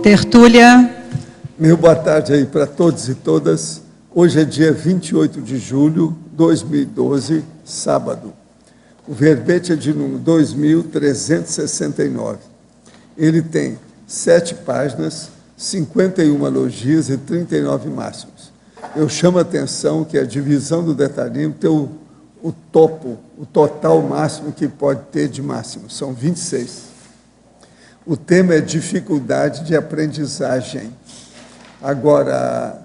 Tertúlia. Meu boa tarde aí para todos e todas. Hoje é dia 28 de julho de 2012, sábado. O verbete é de número 2369. Ele tem 7 páginas, 51 logias e 39 máximos. Eu chamo a atenção que a divisão do detalhismo tem o total máximo que pode ter de máximo, são 26. O tema é dificuldade de aprendizagem. Agora,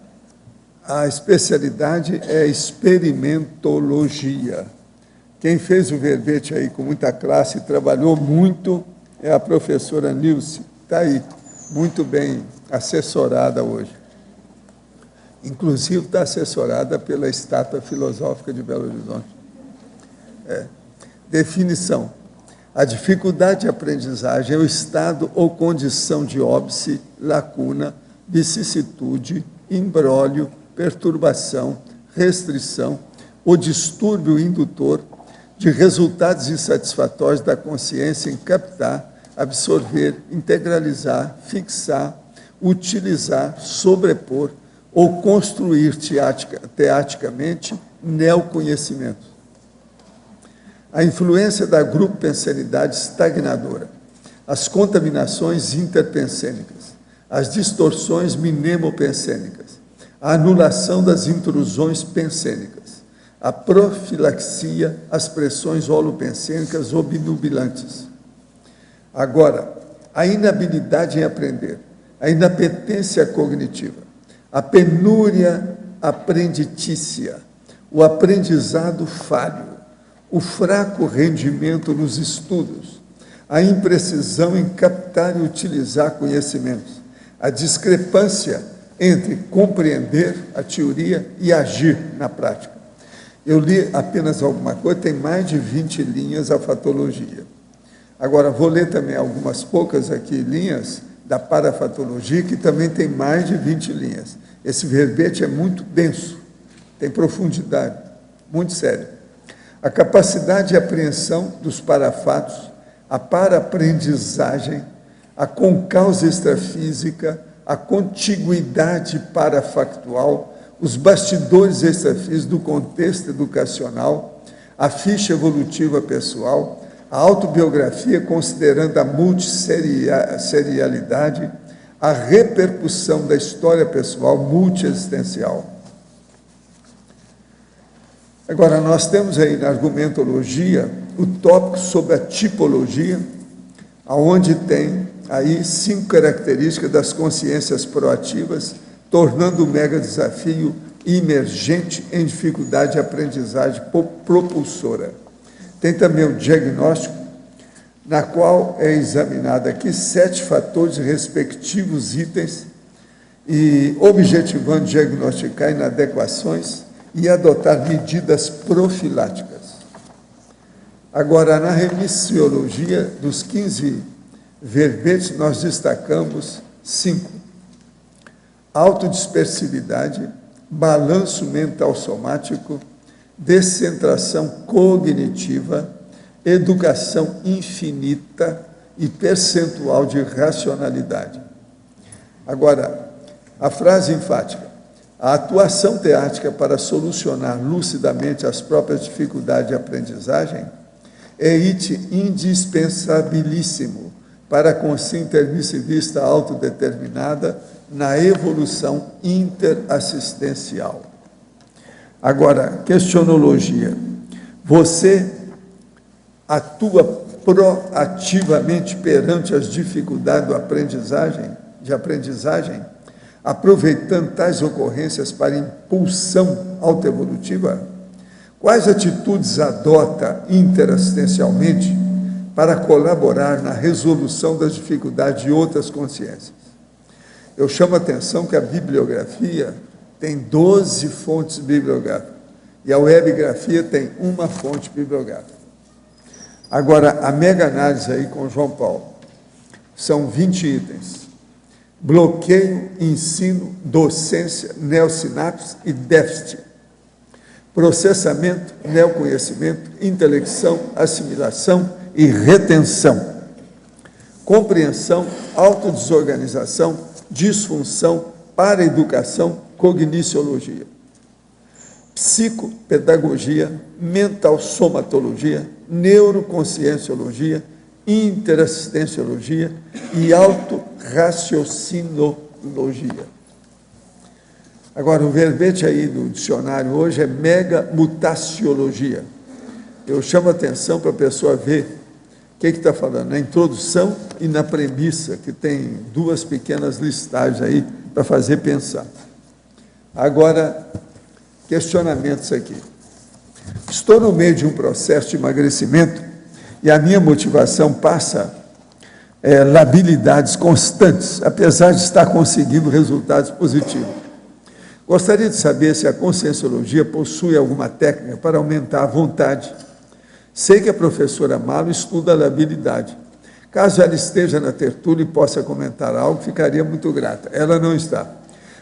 a especialidade é experimentologia. Quem fez o verbete aí com muita classe e trabalhou muito é a professora Nilce. Está aí, muito bem assessorada hoje. Inclusive está assessorada pela Estátua Filosófica de Belo Horizonte. Definição. A dificuldade de aprendizagem é o estado ou condição de óbice, lacuna, vicissitude, imbróglio, perturbação, restrição ou distúrbio indutor de resultados insatisfatórios da consciência em captar, absorver, integralizar, fixar, utilizar, sobrepor ou construir teaticamente neoconhecimento. A influência da grupo-pensenidade estagnadora, as contaminações interpensênicas, as distorções mnemopensênicas, a anulação das intrusões pensênicas, a profilaxia, as pressões holopensênicas obnubilantes. Agora, a inabilidade em aprender, a inapetência cognitiva, a penúria aprenditícia, o aprendizado falho, o fraco rendimento nos estudos, a imprecisão em captar e utilizar conhecimentos, a discrepância entre compreender a teoria e agir na prática. Eu li apenas alguma coisa, tem mais de 20 linhas a fatologia. Agora, vou ler também algumas poucas aqui linhas da parafatologia, que também tem mais de 20 linhas. Esse verbete é muito denso, tem profundidade, muito sério. A capacidade de apreensão dos parafatos, a paraprendizagem, a concausa extrafísica, a contiguidade parafactual, os bastidores extrafísicos do contexto educacional, a ficha evolutiva pessoal, a autobiografia considerando a multisserialidade, a repercussão da história pessoal multiexistencial. Agora, nós temos aí na argumentologia o tópico sobre a tipologia, onde tem aí 5 características das consciências proativas, tornando o mega desafio emergente em dificuldade de aprendizagem propulsora. Tem também o diagnóstico, na qual é examinado aqui 7 fatores e respectivos itens, e objetivando diagnosticar inadequações e adotar medidas profiláticas. Agora, na remissiologia, dos 15 verbetes, nós destacamos 5. Autodispersividade, balanço mental somático, descentração cognitiva, educação infinita e percentual de racionalidade. Agora, a frase enfática. A atuação teática para solucionar lucidamente as próprias dificuldades de aprendizagem é item indispensabilíssimo para a consciência intermissivista autodeterminada na evolução interassistencial. Agora, questionologia. Você atua proativamente perante as dificuldades de aprendizagem, aproveitando tais ocorrências para impulsão autoevolutiva? Quais atitudes adota interassistencialmente para colaborar na resolução das dificuldades de outras consciências? Eu chamo a atenção que a bibliografia tem 12 fontes bibliográficas e a webgrafia tem uma fonte bibliográfica. Agora, a mega análise aí com João Paulo, são 20 itens. Bloqueio, ensino, docência, neosinapse e déficit. Processamento, neoconhecimento, intelecção, assimilação e retenção. compreensão, autodesorganização, disfunção, paraeducação, cogniciologia, psicopedagogia, mental-somatologia, neuroconscienciologia, interassistenciologia e autorraciocinologia. Agora, o verbete aí do dicionário hoje é megamutaciologia. Eu chamo a atenção para a pessoa ver o que está falando, na introdução e na premissa, que tem duas pequenas listagens aí para fazer pensar. Agora, questionamentos aqui. Estou no meio de um processo de emagrecimento e a minha motivação passa labilidades constantes, apesar de estar conseguindo resultados positivos. Gostaria de saber se a conscienciologia possui alguma técnica para aumentar a vontade. Sei que a professora Malo estuda a labilidade. Caso ela esteja na tertúlia e possa comentar algo, ficaria muito grata. Ela não está.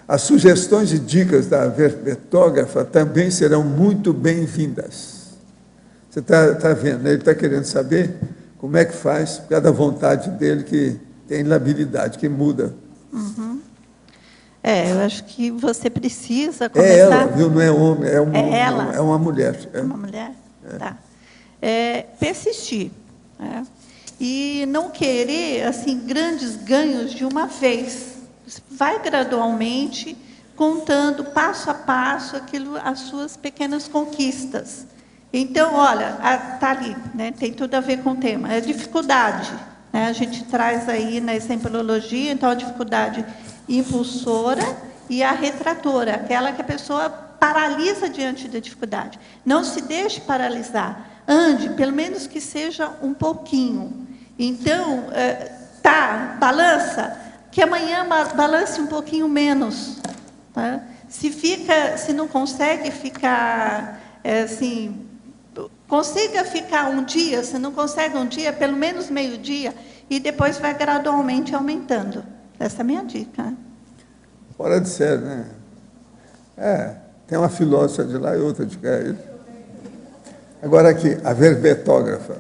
As sugestões e dicas da verbetógrafa também serão muito bem-vindas. Você está vendo, né? Ele está querendo saber como é que faz, por causa da vontade dele, que tem labilidade, que muda. Uhum. Eu acho que você precisa começar... É ela, viu? Não é homem, é ela? É uma mulher. É uma mulher? Tá. Persistir, né? E não querer, assim, grandes ganhos de uma vez. Vai gradualmente, contando passo a passo as suas pequenas conquistas. Então, olha, está ali, né? Tem tudo a ver com o tema. É dificuldade, né? A gente traz aí na exemplologia, então, a dificuldade impulsora e a retratora, aquela que a pessoa paralisa diante da dificuldade. Não se deixe paralisar, ande, pelo menos que seja um pouquinho. Então, balança, que amanhã balance um pouquinho menos. Tá? Se não consegue ficar, consiga ficar um dia, se não consegue um dia, pelo menos meio dia, e depois vai gradualmente aumentando. Essa é a minha dica. Fora de sério, né? Tem uma filósofa de lá e outra de cá. Agora aqui, a verbetógrafa.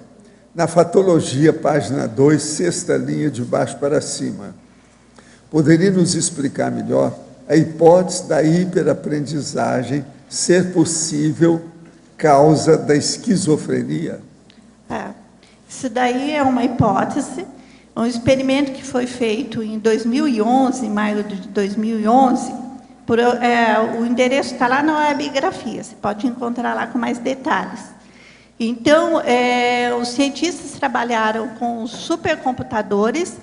Na fatologia, página 2, sexta linha de baixo para cima. Poderia nos explicar melhor a hipótese da hiperaprendizagem ser possível causa da esquizofrenia? Isso daí é uma hipótese. Um experimento que foi feito em 2011, em maio de 2011, o endereço está lá na Webigrafia, você pode encontrar lá com mais detalhes. Então, os cientistas trabalharam com supercomputadores,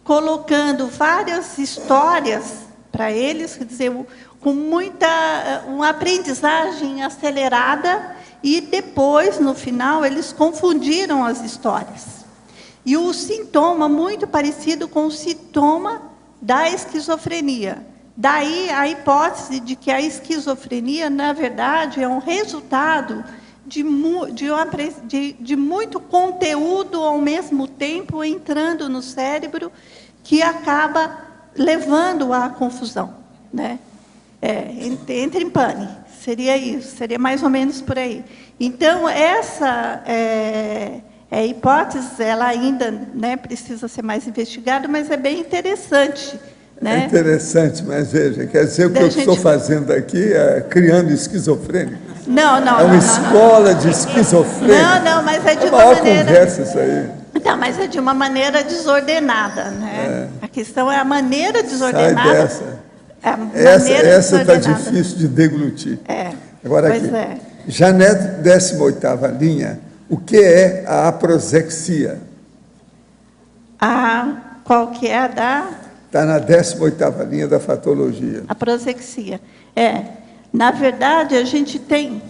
colocando várias histórias para eles, quer dizer, com uma aprendizagem acelerada, e depois, no final, eles confundiram as histórias. E o sintoma muito parecido com o sintoma da esquizofrenia. Daí a hipótese de que a esquizofrenia, na verdade, é um resultado de muito conteúdo ao mesmo tempo entrando no cérebro, que acaba levando à confusão, né? Entra em pane. Seria isso, seria mais ou menos por aí. Então, essa hipótese, ela ainda, né, precisa ser mais investigada, mas é bem interessante. Né? É interessante, mas veja, quer dizer, o que eu estou fazendo aqui é criando esquizofrênicos. Não. É uma escola de esquizofrênicos. Não, mas é de uma maneira... conversa isso aí. Não, mas é de uma maneira desordenada, né? A questão é a maneira desordenada. Sai dessa. Essa está difícil de deglutir. Agora aqui, já na 18ª linha, o que é a aproxexia? Qual que é a da... Está na 18ª linha da fatologia. A prosexia. Na verdade, a gente tem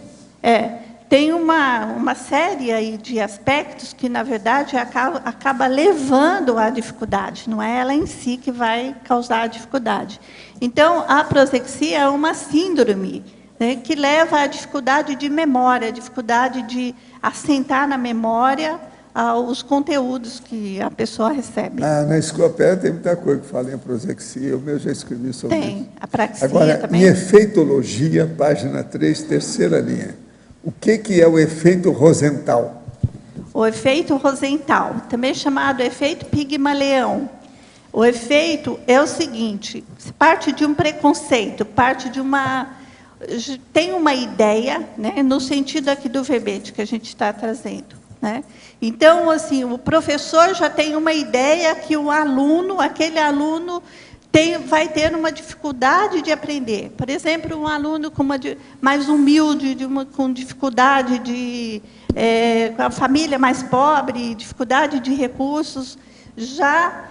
uma série aí de aspectos que, na verdade, acaba levando à dificuldade. Não é ela em si que vai causar a dificuldade. Então, a prosexia é uma síndrome, né, que leva à dificuldade de memória, a dificuldade de assentar na memória os conteúdos que a pessoa recebe. Na enciclopédia tem muita coisa que fala em prosexia, eu mesmo já escrevi sobre isso. Tem, a praxia agora, também. Em efeitologia, página 3, terceira linha. O que é o efeito Rosenthal? o efeito Rosenthal, também chamado efeito Pigmaleão. O efeito é o seguinte, parte de um preconceito, tem uma ideia, né, no sentido aqui do verbete que a gente está trazendo, né? Então, assim, o professor já tem uma ideia que aquele aluno vai ter uma dificuldade de aprender. Por exemplo, um aluno mais humilde, com dificuldade com a família mais pobre, dificuldade de recursos, já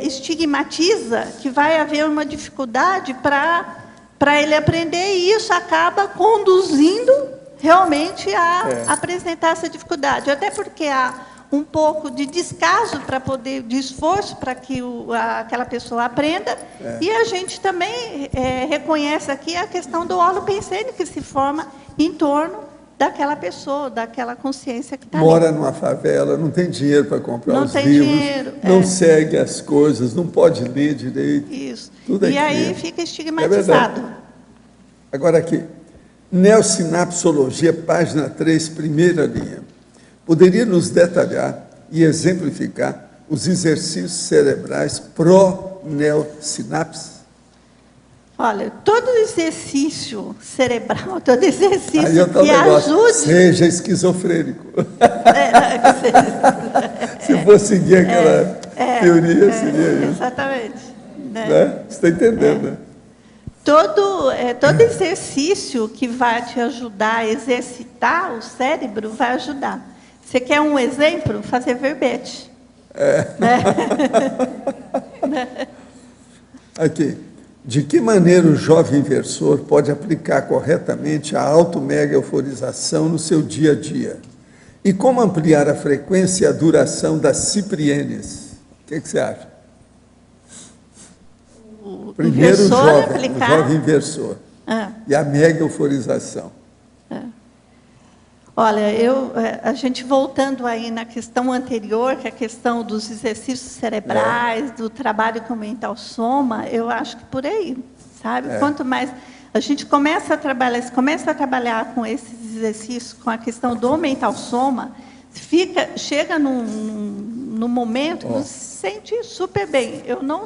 estigmatiza que vai haver uma dificuldade para ele aprender, e isso acaba conduzindo realmente a apresentar essa dificuldade. Até porque há um pouco de descaso de esforço para que aquela pessoa aprenda, e a gente também reconhece aqui a questão do holopensene que se forma em torno daquela pessoa, daquela consciência que está ali. Mora numa favela, não tem dinheiro para comprar os livros, dinheiro, não segue as coisas, não pode ler direito. Isso. Tudo e aí fica estigmatizado. Agora aqui, neossinapsologia, página 3, primeira linha. Poderia nos detalhar e exemplificar os exercícios cerebrais pró-neossinapse? Olha, todo exercício cerebral, todo exercício que ajude... Seja esquizofrênico. Se for seguir aquela teoria, seria isso. Exatamente. Né? Você está entendendo, né? Todo exercício que vai te ajudar a exercitar o cérebro vai ajudar. Você quer um exemplo? Fazer verbete. Né? Aqui. De que maneira o jovem inversor pode aplicar corretamente a auto-mega-euforização no seu dia a dia? E como ampliar a frequência e a duração das ciprienes? O que você acha? Primeiro o jovem inversor. E a mega-euforização. Olha, a gente voltando aí na questão anterior, que é a questão dos exercícios cerebrais, do trabalho com o mental soma, eu acho que por aí, sabe? Quanto mais a gente começa a trabalhar com esses exercícios, com a questão do mental soma, chega num momento que você se sente super bem. Eu não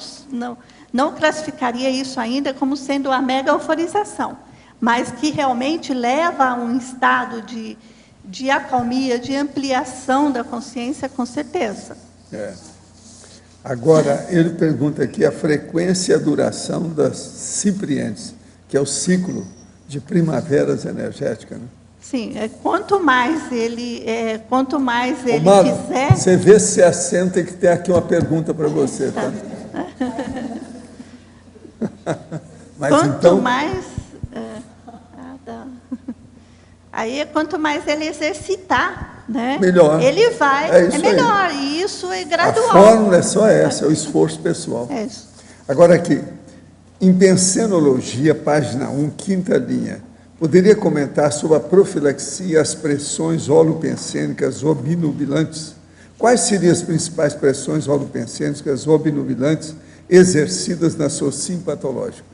classificaria isso ainda como sendo a mega euforização, mas que realmente leva a um estado de acalmia, de ampliação da consciência, com certeza. Agora, ele pergunta aqui a frequência e a duração das ciprientes, que é o ciclo de primaveras energéticas, né? Sim, quanto mais ele Mano, quiser... Você vê se assenta, que tem aqui uma pergunta para você, tá? Mas quanto então... mais... Aí, quanto mais ele exercitar, né? Melhor. Ele vai... É melhor, e isso é gradual. A fórmula é só essa, é o esforço pessoal. É isso. Agora aqui, em pensenologia, página 1, quinta linha, poderia comentar sobre a profilaxia e as pressões holopensênicas obnubilantes? Quais seriam as principais pressões holopensênicas obnubilantes exercidas na SOCIM patológica?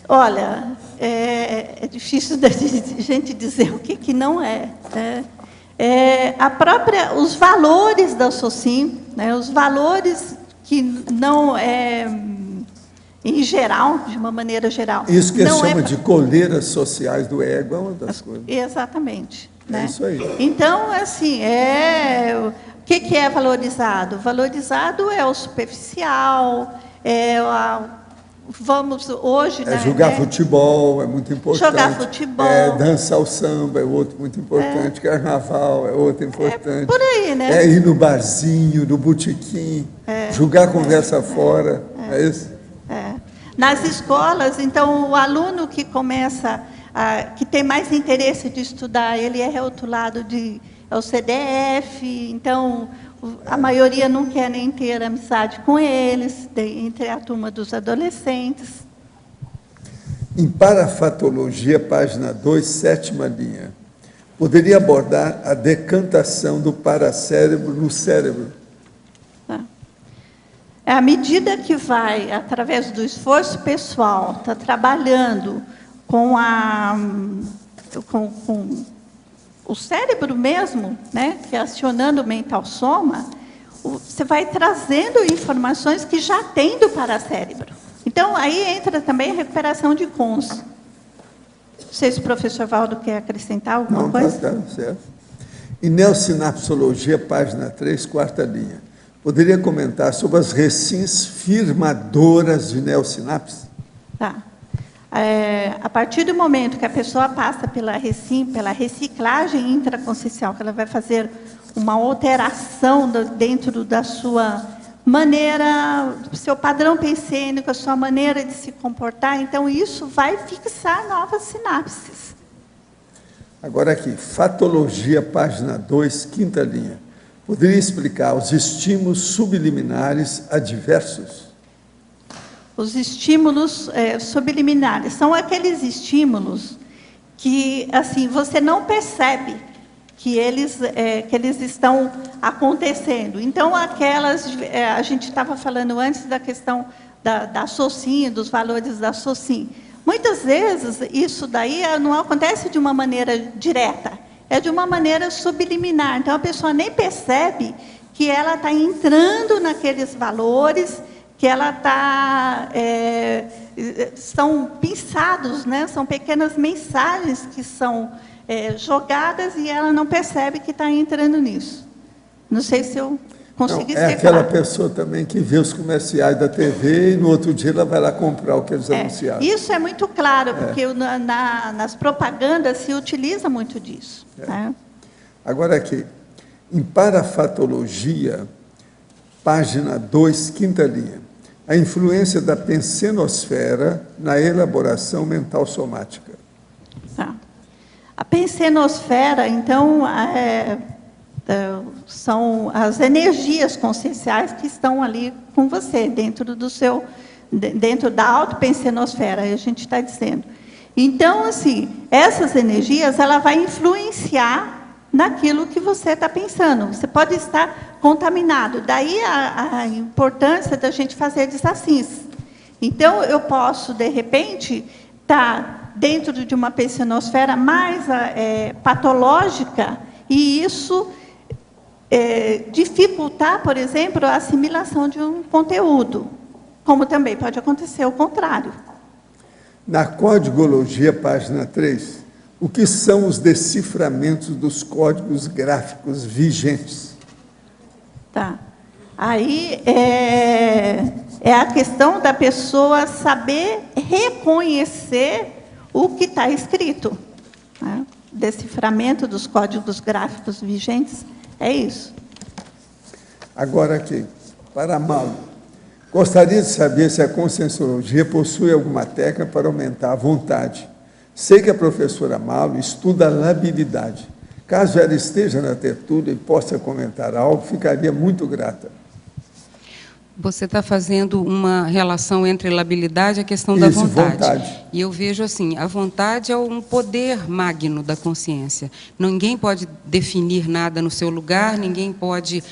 Olha, é difícil da gente dizer o que não é. Os valores da SOCIM, né, os valores que não em geral, de uma maneira geral. Isso que chama de coleiras sociais do ego é uma das coisas. Exatamente. É isso aí. Então, assim, o que é valorizado? Valorizado é o superficial, hoje... jogar futebol é muito importante. Jogar futebol. Dançar o samba é outro muito importante. Carnaval é outro importante. Por aí, né? Ir no barzinho, no botequim, jogar conversa fora. É isso? Nas escolas, então, o aluno que começa, que tem mais interesse de estudar, ele é rotulado ao CDF, então... A maioria não quer nem ter amizade com eles, entre a turma dos adolescentes. Em parafatologia, página 2, sétima linha, poderia abordar a decantação do paracérebro no cérebro? À medida que vai, através do esforço pessoal, está trabalhando com o cérebro mesmo, né, que acionando o mental soma, você vai trazendo informações que já tem do paracérebro. Então, aí entra também a recuperação de cons. Não sei se o professor Valdo quer acrescentar alguma coisa. Não, tá certo. Em neossinapsologia, página 3, quarta linha. Poderia comentar sobre as recins firmadoras de neossinapse? Tá. A partir do momento que a pessoa passa pela reciclagem intraconsciencial, que ela vai fazer uma alteração dentro da sua maneira, do seu padrão pensênico, a sua maneira de se comportar, então isso vai fixar novas sinapses. Agora aqui, fatologia, página 2, quinta linha. Poderia explicar os estímulos subliminares adversos? Os estímulos subliminares são aqueles estímulos que, assim, você não percebe que eles estão acontecendo. Então, a gente estava falando antes da questão da SOCIM, dos valores da SOCIM. Muitas vezes, isso daí não acontece de uma maneira direta, é de uma maneira subliminar. Então, a pessoa nem percebe que ela está entrando naqueles valores, que ela está... são pinçados, né? São pequenas mensagens que são jogadas e ela não percebe que está entrando nisso. Não sei se eu consegui ser aquela claro. pessoa também que vê os comerciais da TV e no outro dia ela vai lá comprar o que eles anunciaram. Isso é muito claro, porque nas propagandas se utiliza muito disso. Né? Agora aqui, em parafatologia, página 2, quinta linha, a influência da pensenosfera na elaboração mental somática. Tá. A pensenosfera, então, são as energias conscienciais que estão ali com você, dentro da autopensenosfera, a gente está dizendo. Então, assim, essas energias, ela vai influenciar naquilo que você está pensando. Você pode estar contaminado. Daí a importância da gente fazer desassins. Então, eu posso, de repente, estar dentro de uma pensenosfera mais patológica e isso dificultar, por exemplo, a assimilação de um conteúdo. Como também pode acontecer o contrário. Na codigologia, página 3, o que são os deciframentos dos códigos gráficos vigentes? Tá. Aí é a questão da pessoa saber reconhecer o que está escrito. Né? Deciframento dos códigos gráficos vigentes é isso. Agora aqui, para Malo. Gostaria de saber se a conscienciologia possui alguma técnica para aumentar a vontade. Sei que a professora Malo estuda a labilidade. Caso ela esteja na tertúlia e possa comentar algo, ficaria muito grata. Você está fazendo uma relação entre labilidade e a questão da vontade. E eu vejo assim, a vontade é um poder magno da consciência. Ninguém pode definir nada no seu lugar, ninguém pode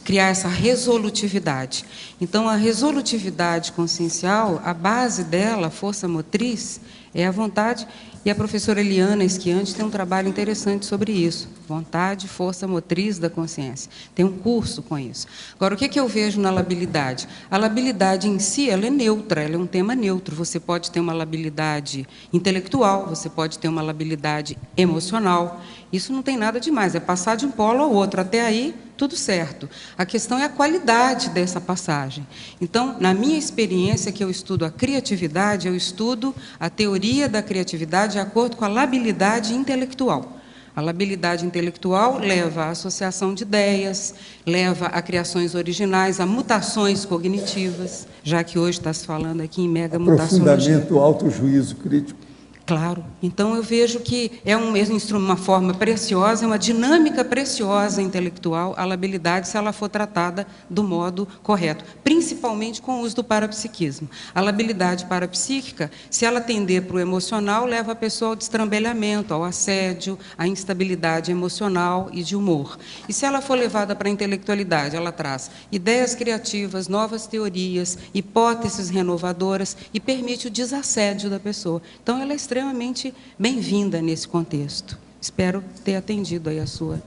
criar essa resolutividade. Então, a resolutividade consciencial, a base dela, a força motriz, é a vontade. E a professora Eliana Esquiante tem um trabalho interessante sobre isso. Vontade, força motriz da consciência. Tem um curso com isso. Agora, o que eu vejo na labilidade? A labilidade em si, ela é neutra, ela é um tema neutro. Você pode ter uma labilidade intelectual, você pode ter uma labilidade emocional. Isso não tem nada demais, é passar de um polo ao outro. Até aí, tudo certo. A questão é a qualidade dessa passagem. Então, na minha experiência, que eu estudo a criatividade, eu estudo a teoria da criatividade de acordo com a labilidade intelectual. A labilidade intelectual leva à associação de ideias, leva a criações originais, a mutações cognitivas, já que hoje está se falando aqui em megamutações. Aprofundamento, autojuízo crítico. Claro. Então, eu vejo que é uma forma preciosa, uma dinâmica preciosa intelectual, a labilidade, se ela for tratada do modo correto, principalmente com o uso do parapsiquismo. A labilidade parapsíquica, se ela tender para o emocional, leva a pessoa ao destrambelhamento, ao assédio, à instabilidade emocional e de humor. E se ela for levada para a intelectualidade, ela traz ideias criativas, novas teorias, hipóteses renovadoras e permite o desassédio da pessoa. Então, ela é extremamente bem-vinda nesse contexto. Espero ter atendido aí a sua.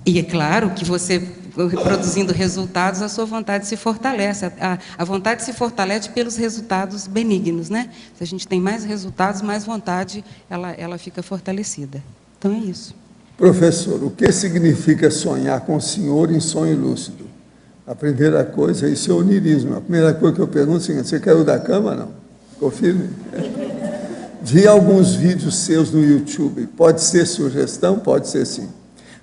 E é claro que você, produzindo resultados, a sua vontade se fortalece. A vontade se fortalece pelos resultados benignos, né? Se a gente tem mais resultados, mais vontade, ela fica fortalecida. Então, é isso. Professor, o que significa sonhar com o senhor em sonho lúcido? A primeira coisa, isso é onirismo. A primeira coisa que eu pergunto é o seguinte: você caiu da cama, não? Ficou firme? Vi alguns vídeos seus no YouTube. Pode ser sugestão? Pode ser sim.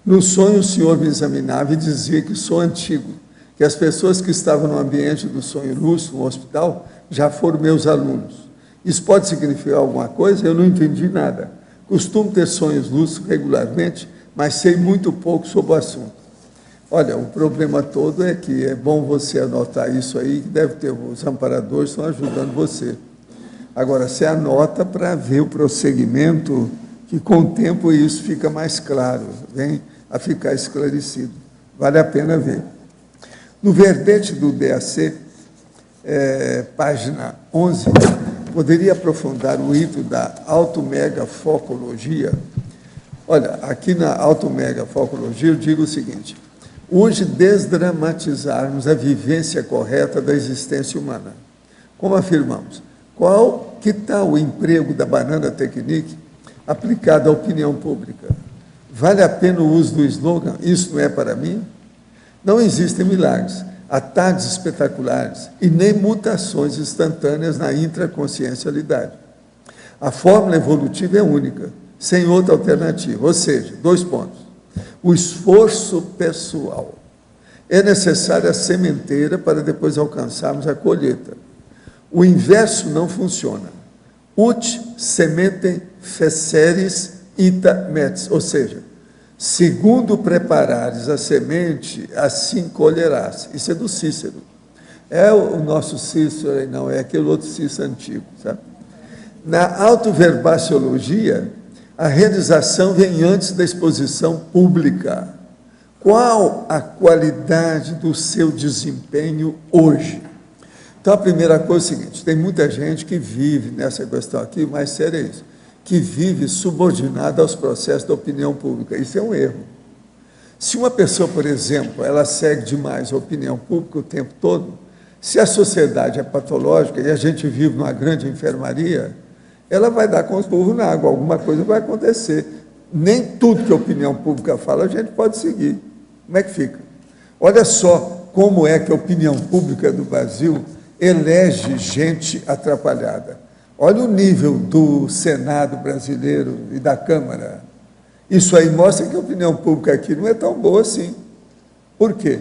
No sonho, o senhor me examinava e dizia que sou antigo, que as pessoas que estavam no ambiente do sonho lúcido, no hospital, já foram meus alunos. Isso pode significar alguma coisa? Eu não entendi nada. Costumo ter sonhos lúcidos regularmente, mas sei muito pouco sobre o assunto. Olha, o problema todo é que é bom você anotar isso aí, que deve ter, os amparadores estão ajudando você. Agora, você anota para ver o prosseguimento, que com o tempo isso fica mais claro, vem a ficar esclarecido. Vale a pena ver. No verbete do DAC, página 11, poderia aprofundar o item da automegafocologia? Olha, aqui na automegafocologia eu digo o seguinte: hoje desdramatizarmos a vivência correta da existência humana. Como afirmamos, que tal o emprego da banana technique aplicado à opinião pública? Vale a pena o uso do slogan, isso não é para mim? Não existem milagres, ataques espetaculares e nem mutações instantâneas na intraconsciencialidade. A fórmula evolutiva é única, sem outra alternativa, ou seja, 2 pontos. O esforço pessoal. É necessária a sementeira para depois alcançarmos a colheita. O inverso não funciona. Ut sementem feceris ita metis, ou seja, segundo preparares a semente, assim colherás. Isso é do Cícero. É o nosso Cícero, não é aquele outro Cícero antigo, sabe? Na autoverbaciologia, a realização vem antes da exposição pública. Qual a qualidade do seu desempenho hoje? Então, a primeira coisa é o seguinte: tem muita gente que vive nessa questão aqui, mas sério é isso, que vive subordinada aos processos da opinião pública. Isso é um erro. Se uma pessoa, por exemplo, ela segue demais a opinião pública o tempo todo, se a sociedade é patológica e a gente vive numa grande enfermaria, ela vai dar com os burros na água, alguma coisa vai acontecer. Nem tudo que a opinião pública fala a gente pode seguir. Como é que fica? Olha só como é que a opinião pública do Brasil elege gente atrapalhada. Olha o nível do Senado brasileiro e da Câmara. Isso aí mostra que a opinião pública aqui não é tão boa assim. Por quê?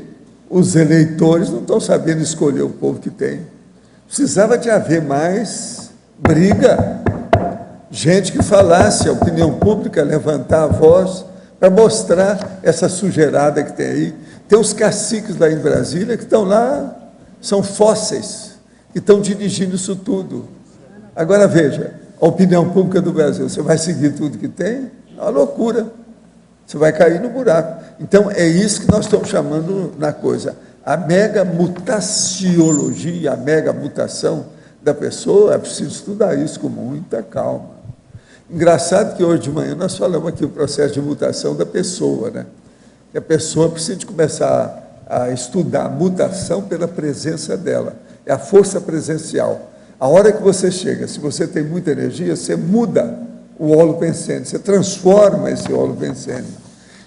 Os eleitores não estão sabendo escolher o povo que tem. Precisava de haver mais briga. Gente que falasse, a opinião pública, levantar a voz para mostrar essa sujeirada que tem aí. Tem os caciques lá em Brasília que estão lá, são fósseis, que estão dirigindo isso tudo. Agora veja, a opinião pública do Brasil, você vai seguir tudo que tem? É uma loucura. Você vai cair no buraco. Então, é isso que nós estamos chamando na coisa. A mega mutaciologia, a mega mutação da pessoa, é preciso estudar isso com muita calma. Engraçado que hoje de manhã nós falamos aqui o processo de mutação da pessoa, né? E a pessoa precisa de começar a estudar a mutação pela presença dela. É a força presencial. A hora que você chega, se você tem muita energia, você muda o olo pensene, você transforma esse olo pensene.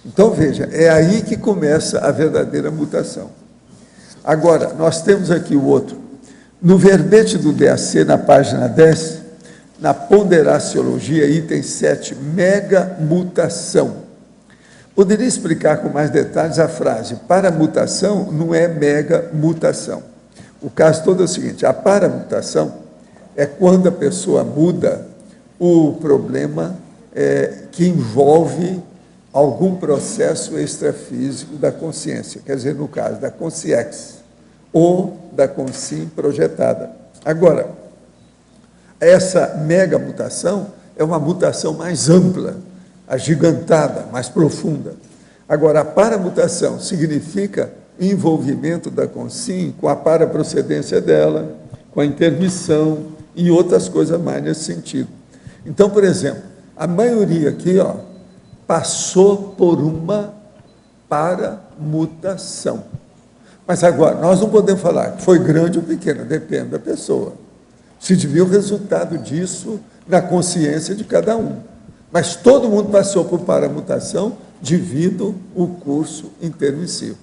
Então, veja, é aí que começa a verdadeira mutação. Agora, nós temos aqui o outro. No verbete do DAC, na página 10, na ponderaciologia, item 7, mega mutação. Poderia explicar com mais detalhes a frase: paramutação não é mega mutação. O caso todo é o seguinte: a paramutação é quando a pessoa muda o problema que envolve algum processo extrafísico da consciência, quer dizer, no caso da consciex ou da consim projetada. Agora, essa mega mutação é uma mutação mais ampla, agigantada, mais profunda. Agora, a paramutação significa envolvimento da consim com a paraprocedência dela, com a intermissão e outras coisas mais nesse sentido. Então, por exemplo, a maioria aqui, passou por uma paramutação. Mas agora, nós não podemos falar que foi grande ou pequena, depende da pessoa. Se devia o resultado disso na consciência de cada um. Mas todo mundo passou por paramutação devido ao curso intermissivo.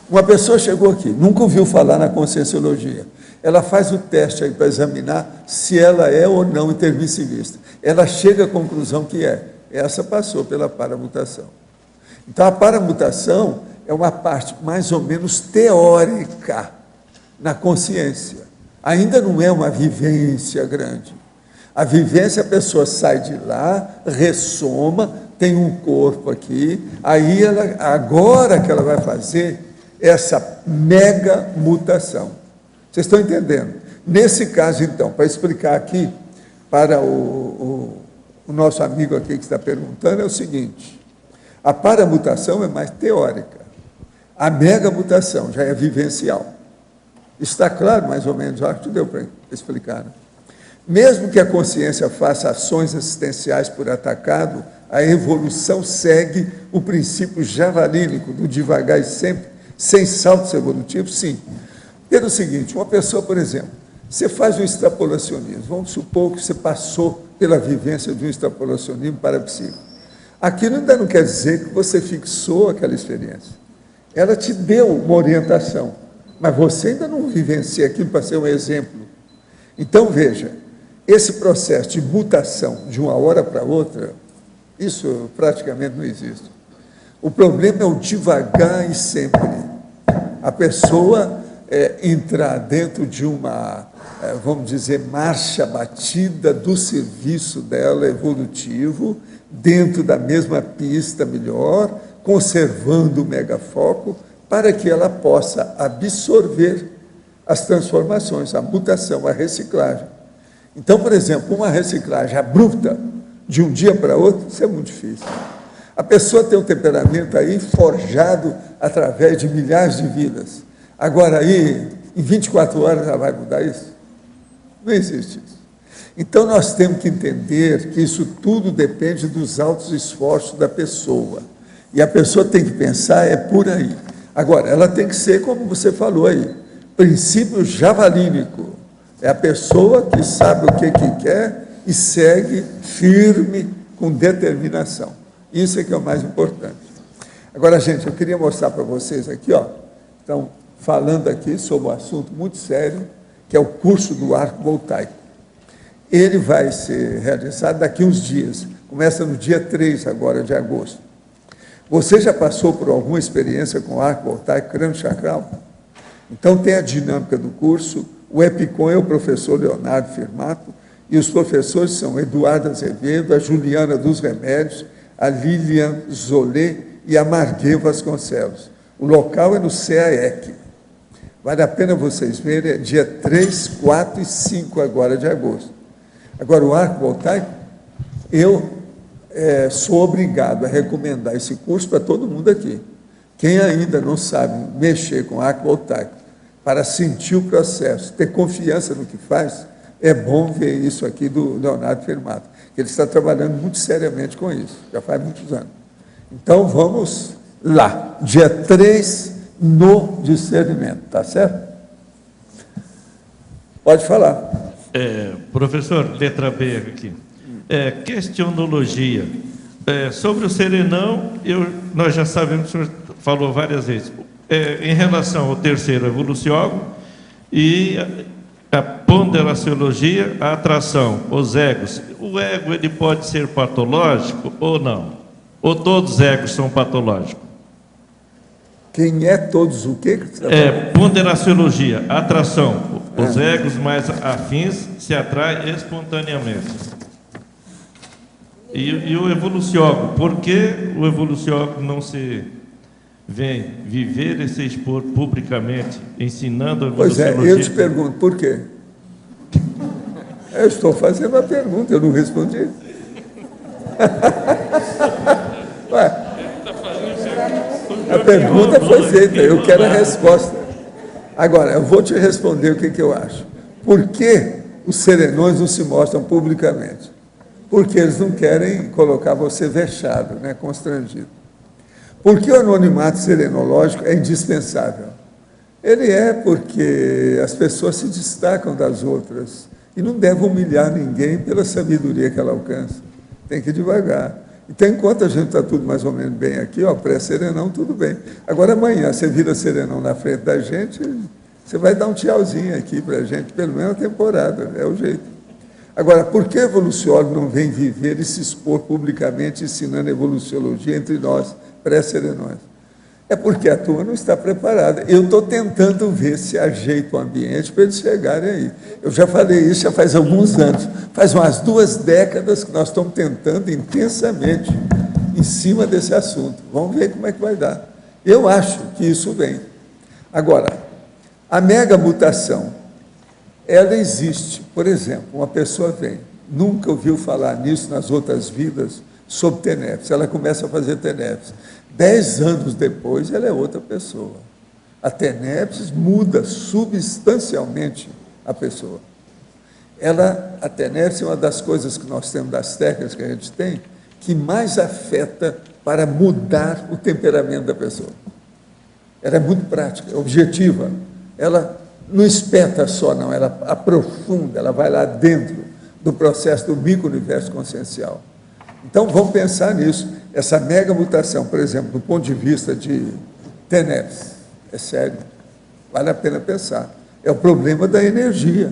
Uma pessoa chegou aqui, nunca ouviu falar na conscienciologia. Ela faz o teste aí para examinar se ela é ou não intermissivista. Ela chega à conclusão que é. Essa passou pela paramutação. Então, a paramutação é uma parte mais ou menos teórica na consciência. Ainda não é uma vivência grande. A vivência, a pessoa sai de lá, ressoma, tem um corpo aqui, aí agora que ela vai fazer essa mega mutação. Vocês estão entendendo? Nesse caso, então, para explicar aqui para o nosso amigo aqui que está perguntando, é o seguinte: a paramutação é mais teórica, a mega mutação já é vivencial. Está claro, mais ou menos? Acho que deu para explicar, né? Mesmo que a consciência faça ações assistenciais por atacado, a evolução segue o princípio javalínico do devagar e sempre, sem saltos evolutivos, sim. Pelo seguinte, uma pessoa, por exemplo, você faz um extrapolacionismo, vamos supor que você passou pela vivência de um extrapolacionismo parapsíquico. Aquilo ainda não quer dizer que você fixou aquela experiência. Ela te deu uma orientação, mas você ainda não vivencia aquilo para ser um exemplo. Então, veja, esse processo de mutação de uma hora para outra, isso praticamente não existe. O problema é o devagar e sempre. A pessoa entrar dentro de uma, vamos dizer, marcha batida do serviço dela evolutivo, dentro da mesma pista melhor, conservando o megafoco, para que ela possa absorver as transformações, a mutação, a reciclagem. Então, por exemplo, uma reciclagem abrupta, de um dia para outro, isso é muito difícil. A pessoa tem um temperamento aí forjado através de milhares de vidas. Agora aí, em 24 horas, ela vai mudar isso? Não existe isso. Então, nós temos que entender que isso tudo depende dos altos esforços da pessoa. E a pessoa tem que pensar, por aí. Agora, ela tem que ser, como você falou aí, princípio javalínico. É a pessoa que sabe o que quer e segue firme, com determinação. Isso é que é o mais importante. Agora, gente, eu queria mostrar para vocês aqui, ó, estão falando aqui sobre um assunto muito sério, que é o curso do arco voltaico. Ele vai ser realizado daqui uns dias, começa no dia 3 agora de agosto. Você já passou por alguma experiência com arco voltaico crânio-chacral? Então, tem a dinâmica do curso. O EPICOM é o professor Leonardo Firmato, e os professores são Eduardo Azevedo, a Juliana dos Remédios, a Lilian Zolé e a Marguê Vasconcelos. O local é no CAEC. Vale a pena vocês verem, é dia 3, 4 e 5 agora de agosto. Agora, o arco voltaico, eu sou obrigado a recomendar esse curso para todo mundo aqui. Quem ainda não sabe mexer com arco voltaico, para sentir o processo, ter confiança no que faz, é bom ver isso aqui do Leonardo Firmato, que ele está trabalhando muito seriamente com isso, já faz muitos anos. Então, vamos lá, dia 3, no discernimento, tá certo? Pode falar. Professor, letra B aqui. Questionologia. Sobre o serenão, nós já sabemos, o senhor falou várias vezes, em relação ao terceiro evoluciólogo e a ponderaciologia, a atração, os egos. O ego, ele pode ser patológico ou não? Ou todos os egos são patológicos? Quem é todos o quê? Ponderaciologia, atração. Os egos mais afins se atraem espontaneamente. E o evoluciólogo, por que o evoluciólogo não se vem viver e se expor publicamente, ensinando a evoluciologia? Pois eu te pergunto, por quê? Eu estou fazendo uma pergunta, eu não respondi. Ué, a pergunta foi feita, eu quero a resposta. Agora, eu vou te responder o que eu acho. Por que os serenões não se mostram publicamente? porque eles não querem colocar você vexado, né, constrangido. Por que o anonimato serenológico é indispensável? Ele é porque as pessoas se destacam das outras e não deve humilhar ninguém pela sabedoria que ela alcança. Tem que ir devagar. Então, enquanto a gente está tudo mais ou menos bem aqui, ó, pré-serenão, tudo bem. Agora, amanhã, você vira serenão na frente da gente, você vai dar um tchauzinho aqui para a gente, pelo menos a temporada, é o jeito. Agora, por que evoluciólogo não vem viver e se expor publicamente ensinando evoluciologia entre nós, pré-serenões? É porque a turma não está preparada. Eu estou tentando ver se ajeita o ambiente para eles chegarem aí. Eu já falei isso já faz alguns anos. Faz umas 2 décadas que nós estamos tentando intensamente em cima desse assunto. Vamos ver como é que vai dar. Eu acho que isso vem. Agora, a mega mutação, ela existe. Por exemplo, uma pessoa vem, nunca ouviu falar nisso nas outras vidas, sobre TENEPS. Ela começa a fazer TENEPS. 10 anos depois, ela é outra pessoa. A TENEPS muda substancialmente a pessoa. A TENEPS é uma das coisas que nós temos, das técnicas que a gente tem, que mais afeta para mudar o temperamento da pessoa. Ela é muito prática, objetiva. Ela não espeta só, não, ela aprofunda, ela vai lá dentro do processo do micro-universo consciencial. Então, vamos pensar nisso. Essa mega mutação, por exemplo, do ponto de vista de TENEPS, é sério, vale a pena pensar. É o problema da energia.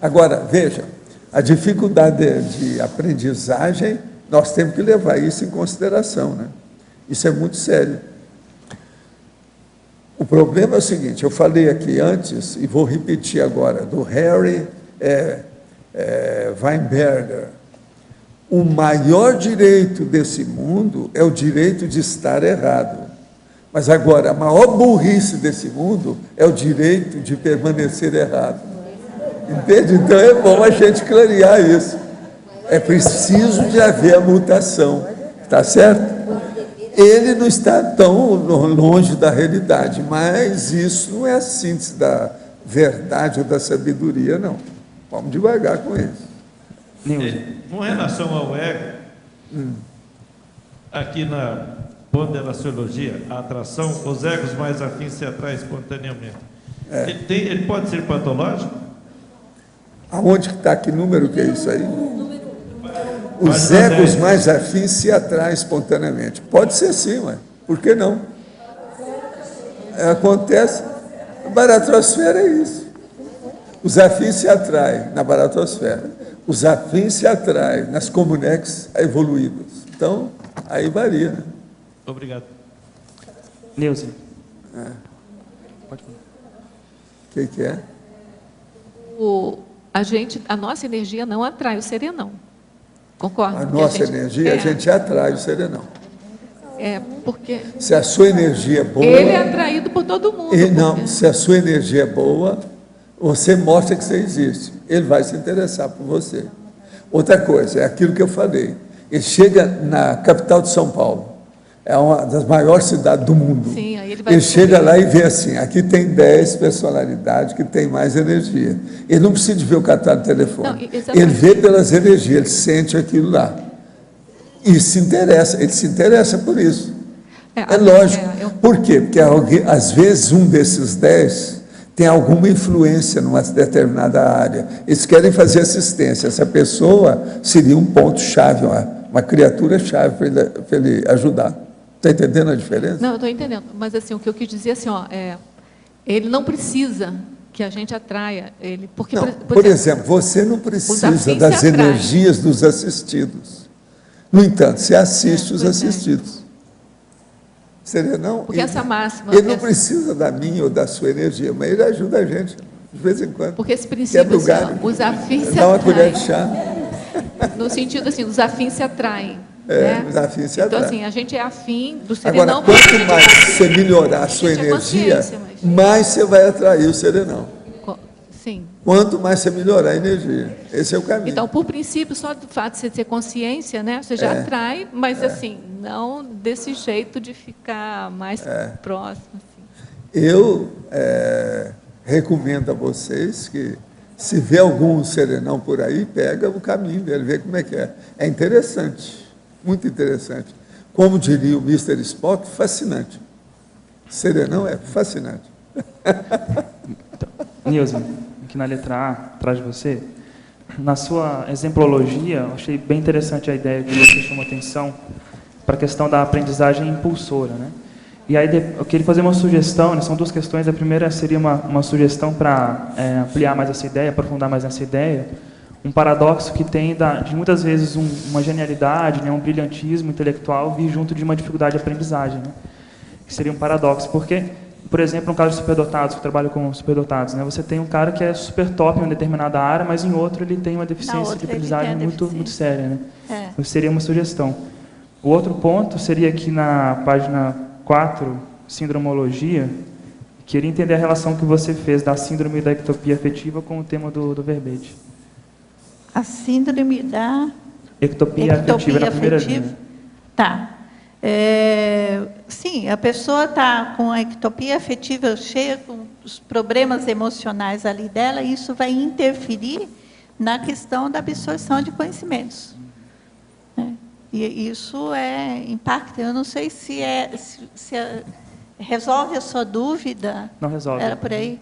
Agora, veja, a dificuldade de aprendizagem, nós temos que levar isso em consideração, né? Isso é muito sério. O problema é o seguinte, eu falei aqui antes, e vou repetir agora, do Harry Weinberger. O maior direito desse mundo é o direito de estar errado. Mas agora, a maior burrice desse mundo é o direito de permanecer errado. Entende? Então é bom a gente clarear isso. É preciso de haver a mutação. Está certo? Ele não está tão longe da realidade, mas isso não é a síntese da verdade ou da sabedoria, não. Vamos devagar com isso. Com relação ao ego, aqui na ponderaciologia, a atração, os egos mais afins se atraem espontaneamente. Ele pode ser patológico? Aonde que está? Que número que é isso aí? Os egos mais afins se atraem espontaneamente. Pode ser sim, mas por que não? Acontece. A baratrosfera é isso. Os afins se atraem na baratrosfera. Os afins se atraem nas comunex evoluídas. Então, aí varia. Né? Obrigado. Neuza. Pode falar. O que é? A nossa energia não atrai o serenão. Concorda? A nossa energia, a gente atrai o serenão. Porque... Se a sua energia é boa... Ele é atraído por todo mundo. Não, se a sua energia é boa, você mostra que você existe. Ele vai se interessar por você. Outra coisa, é aquilo que eu falei. Ele chega na capital de São Paulo. É uma das maiores cidades do mundo. Sim, aí ele chega lá e vê assim, aqui tem 10 personalidades que têm mais energia. Ele não precisa de ver o catálogo de telefone. Não, ele vê pelas energias, ele sente aquilo lá. E se interessa, ele se interessa por isso. É lógico. Por quê? Porque às vezes um desses 10 tem alguma influência numa determinada área. Eles querem fazer assistência. Essa pessoa seria um ponto-chave, uma criatura-chave para ele ajudar. Está entendendo a diferença? Não, eu estou entendendo. Mas assim, o que eu quis dizer assim, ele não precisa que a gente atraia ele. Porque, não, por exemplo, você não precisa das energias dos assistidos. No entanto, você assiste os assistidos. Seria não? Porque essa máxima... Ele não precisa da minha ou da sua energia, mas ele ajuda a gente, de vez em quando. Porque esse princípio, assim, os afins se atraem. Dá uma colher de chá. No sentido assim, os afins se atraem. Os afins se atraem. Então, assim, a gente é afim do serenão. Agora, quanto mais você melhorar a sua energia, mais você vai atrair o serenão. Sim. Quanto mais você melhorar a energia. Esse é o caminho. Então, por princípio, só do fato de você ter consciência, né, você já atrai, mas assim, não desse jeito de ficar mais próximo. Assim. Eu recomendo a vocês que Se vê algum serenão por aí, pega o caminho dele, vê como é que é. É interessante, muito interessante. Como diria o Mr. Spock, fascinante. Serenão é fascinante. Nilson, aqui na letra A, atrás de você, na sua exemplologia, eu achei bem interessante a ideia que você chamou atenção para a questão da aprendizagem impulsora, né? E aí eu queria fazer uma sugestão, né? São duas questões. A primeira seria uma sugestão para ampliar mais essa ideia, aprofundar mais essa ideia. Um paradoxo que tem de muitas vezes uma genialidade, né? Um brilhantismo intelectual vir junto de uma dificuldade de aprendizagem, né? Que seria um paradoxo, porque, por exemplo, no caso de superdotados, que eu trabalho com superdotados, né? Você tem um cara que é super top em uma determinada área, mas em outro ele tem uma deficiência de aprendizagem muito séria, né? Então, seria uma sugestão. O outro ponto seria aqui na página 4, Sindromologia, queria entender a relação que você fez da síndrome da ectopia afetiva com o tema do verbete. A síndrome da ectopia afetiva na primeira linha. Tá. Sim, a pessoa está com a ectopia afetiva cheia com os problemas emocionais ali dela, e isso vai interferir na questão da absorção de conhecimentos. E isso impacta. Eu não sei se resolve a sua dúvida. Não resolve. Era por aí?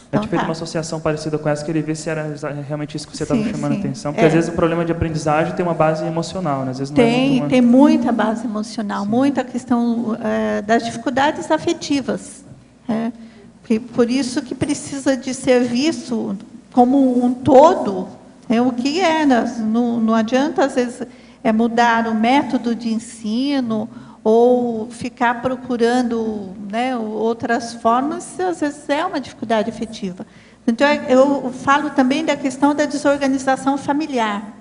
A gente fez uma associação parecida com essa, queria ver se era realmente isso que você estava chamando a atenção. Porque às vezes o problema de aprendizagem tem uma base emocional, né? Às vezes não tem muita base emocional, muita questão das dificuldades afetivas. Por isso que precisa de ser visto como um todo. O que é? Não adianta, às vezes, mudar o método de ensino ou ficar procurando, né, outras formas, às vezes é uma dificuldade afetiva. Então, eu falo também da questão da desorganização familiar.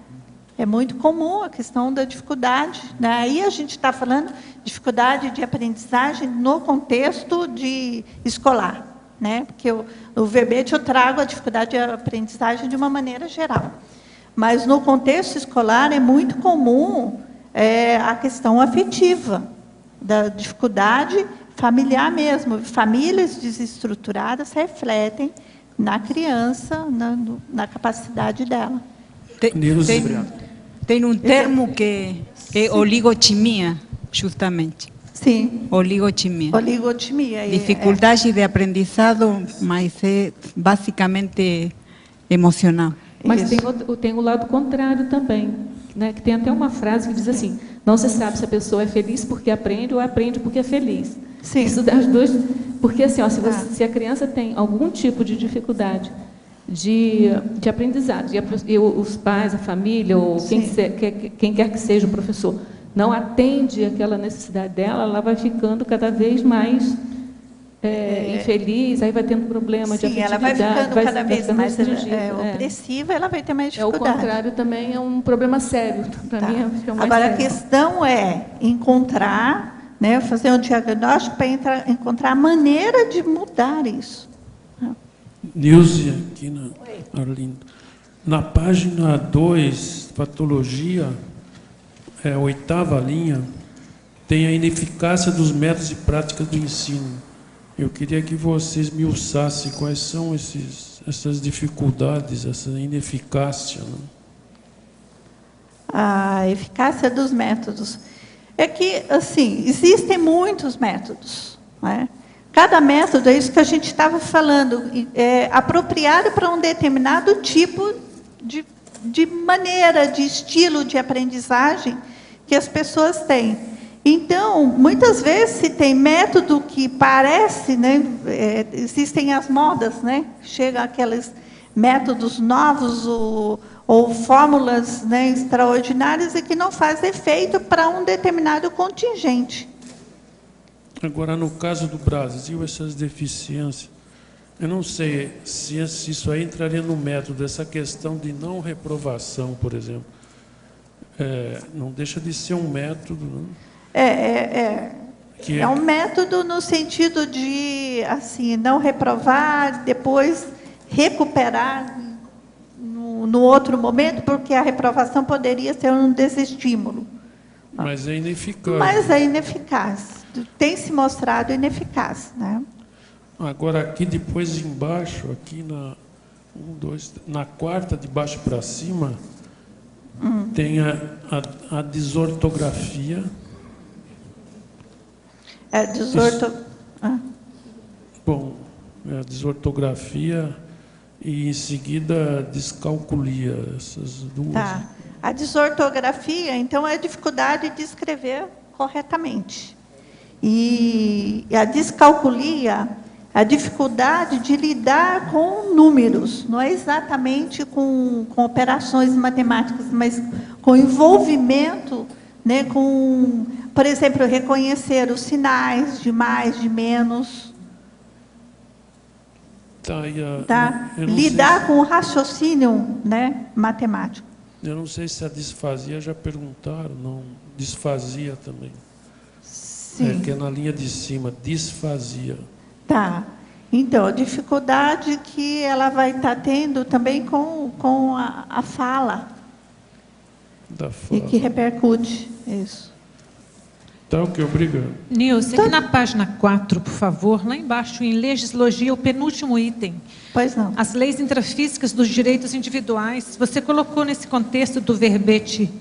É muito comum a questão da dificuldade, né? Aí a gente está falando de dificuldade de aprendizagem no contexto escolar, né? Porque o verbete eu trago a dificuldade de aprendizagem de uma maneira geral. Mas no contexto escolar é muito comum a questão afetiva, da dificuldade familiar mesmo. Famílias desestruturadas refletem na criança, na capacidade dela. Tem um termo que é oligotimia, justamente. Sim. Oligotimia. Oligotimia. Dificuldade de aprendizado, mas é basicamente emocional. Mas tem o lado contrário também, né? Que tem até uma frase que diz assim: não se sabe se a pessoa é feliz porque aprende ou aprende porque é feliz. Sim. Isso dá as duas, porque assim, se a criança tem algum tipo de dificuldade de aprendizado, e os pais, a família, ou quem quer que seja o professor, não atende aquela necessidade dela, ela vai ficando cada vez mais infeliz, aí vai tendo problema de afetividade. Ela vai ficando cada vez mais opressiva, ela vai ter mais dificuldade. O contrário também é um problema sério. Para mim, é mais Agora, sério. a questão é encontrar, né, fazer um diagnóstico para encontrar a maneira de mudar isso. Nilce, aqui na Arlindo. Na página 2, patologia, 8ª linha, tem a ineficácia dos métodos e práticas do ensino. Eu queria que vocês me usassem quais são essas dificuldades, essa ineficácia. Né? A eficácia dos métodos. É que, assim, existem muitos métodos, né? Cada método, é isso que a gente estava falando, é apropriado para um determinado tipo de maneira, de estilo de aprendizagem que as pessoas têm. Então, muitas vezes se tem método que parece, né, existem as modas, né, chegam aqueles métodos novos ou fórmulas, né, extraordinárias e que não fazem efeito para um determinado contingente. Agora, no caso do Brasil, essas deficiências, eu não sei se isso aí entraria no método, essa questão de não reprovação, por exemplo. Não deixa de ser um método, né? É um método no sentido de, assim, não reprovar, depois recuperar no outro momento, porque a reprovação poderia ser um desestímulo. Mas é ineficaz. Mas é ineficaz. Tem se mostrado ineficaz, né? Agora, aqui depois embaixo, aqui Na quarta, de baixo para cima, tem a desortografia. Bom, a desortografia e, em seguida, a descalculia. Essas duas. Tá. A desortografia, então, é a dificuldade de escrever corretamente. E a descalculia, a dificuldade de lidar com números, não é exatamente com operações matemáticas, mas com envolvimento, né, com, por exemplo, reconhecer os sinais de mais, de menos. Tá? Lidar com o raciocínio, né, matemático. Eu não sei se a disfasia já perguntaram, não. Disfasia também. Sim. Que é na linha de cima, disfasia. Tá. Então, a dificuldade que ela vai estar tendo também com a fala. Da fala. E que repercute isso. Tá, ok, obrigado. Nilce, aqui na página 4, por favor, lá embaixo, em legislogia, o penúltimo item. Pois não. As leis intrafísicas dos direitos individuais. Você colocou nesse contexto do verbete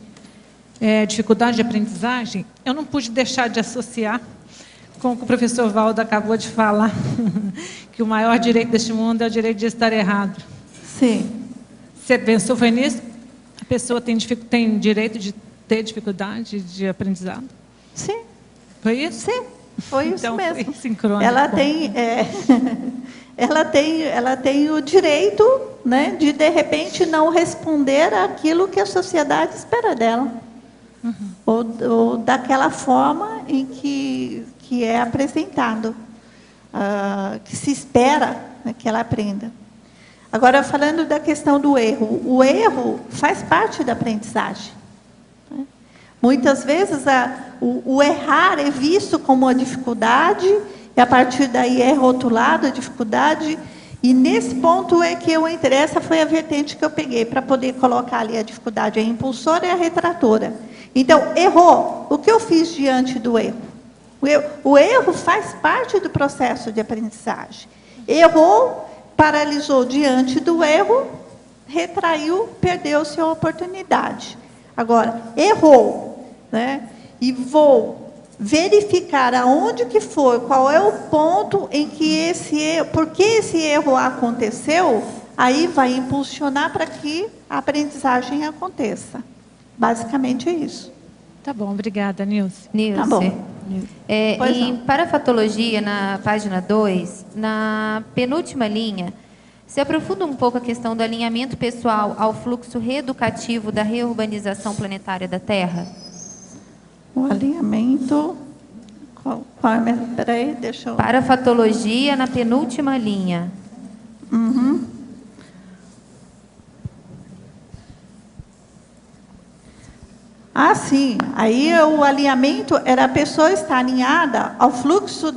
dificuldade de aprendizagem. Eu não pude deixar de associar com o que o professor Valdo acabou de falar, que o maior direito deste mundo é o direito de estar errado. Sim. Você pensou, foi nisso? A pessoa tem direito de ter dificuldade de aprendizado? Sim. Foi isso? Sim, foi isso então, mesmo. Foi sincrônico. Ela tem o direito, né, de repente, não responder àquilo que a sociedade espera dela. Ou daquela forma em que é apresentado, que se espera, né, que ela aprenda. Agora, falando da questão do erro, o erro faz parte da aprendizagem. Né? Muitas vezes, o errar é visto como uma dificuldade, e a partir daí é rotulado a dificuldade, e nesse ponto é que eu entrei, essa foi a vertente que eu peguei, para poder colocar ali a dificuldade, a impulsora e a retratora. Então, errou. O que eu fiz diante do erro? O erro faz parte do processo de aprendizagem. Errou, paralisou diante do erro, retraiu, perdeu-se a oportunidade. Agora, errou, né? E vou verificar aonde que foi, qual é o ponto em que esse erro, por que esse erro aconteceu, aí vai impulsionar para que a aprendizagem aconteça. Basicamente é isso. Tá bom, obrigada, Nilce. Nilce. Tá bom. Em parafatologia, na página 2, na penúltima linha, se aprofunda um pouco a questão do alinhamento pessoal ao fluxo reeducativo da reurbanização planetária da Terra? O alinhamento... Peraí, deixa eu... Parafatologia, na penúltima linha. Ah, sim. Aí o alinhamento era a pessoa estar alinhada ao fluxo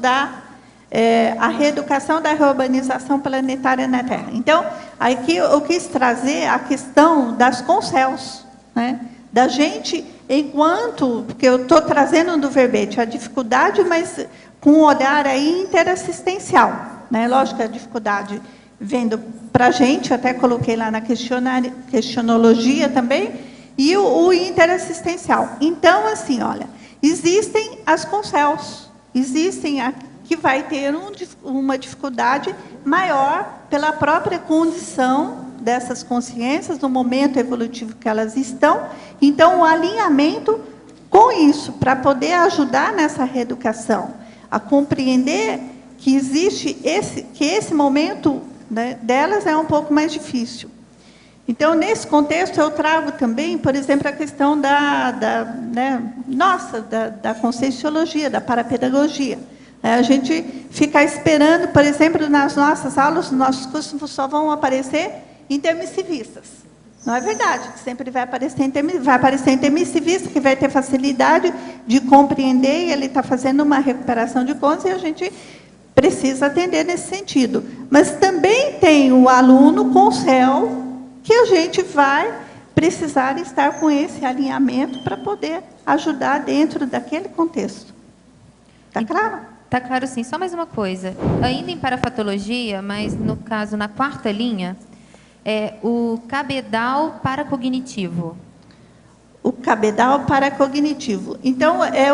a reeducação da reurbanização planetária na Terra. Então, aqui eu quis trazer a questão das concels, né? Da gente, enquanto, porque eu estou trazendo do verbete a dificuldade, mas com um olhar aí interassistencial, né? Lógico, a dificuldade vendo para a gente, até coloquei lá na questionologia também, e o interassistencial. Então, assim, olha, existem as concels, existem que vai ter uma dificuldade maior pela própria condição dessas consciências, no momento evolutivo que elas estão. Então, o alinhamento com isso, para poder ajudar nessa reeducação, a compreender que existe esse momento, né, delas é um pouco mais difícil. Então, nesse contexto, eu trago também, por exemplo, a questão da conscienciologia, da parapedagogia. A gente fica esperando, por exemplo, nas nossas aulas, nos nossos cursos, só vão aparecer intermissivistas. Não é verdade, que sempre vai aparecer intermissivista, que vai ter facilidade de compreender, e ele está fazendo uma recuperação de contas, e a gente precisa atender nesse sentido. Mas também tem o aluno com céu, que a gente vai precisar estar com esse alinhamento para poder ajudar dentro daquele contexto. Está claro? Está claro, sim. Só mais uma coisa. Ainda em parafatologia, mas no caso, na quarta linha, é o cabedal paracognitivo. O cabedal paracognitivo. Então, é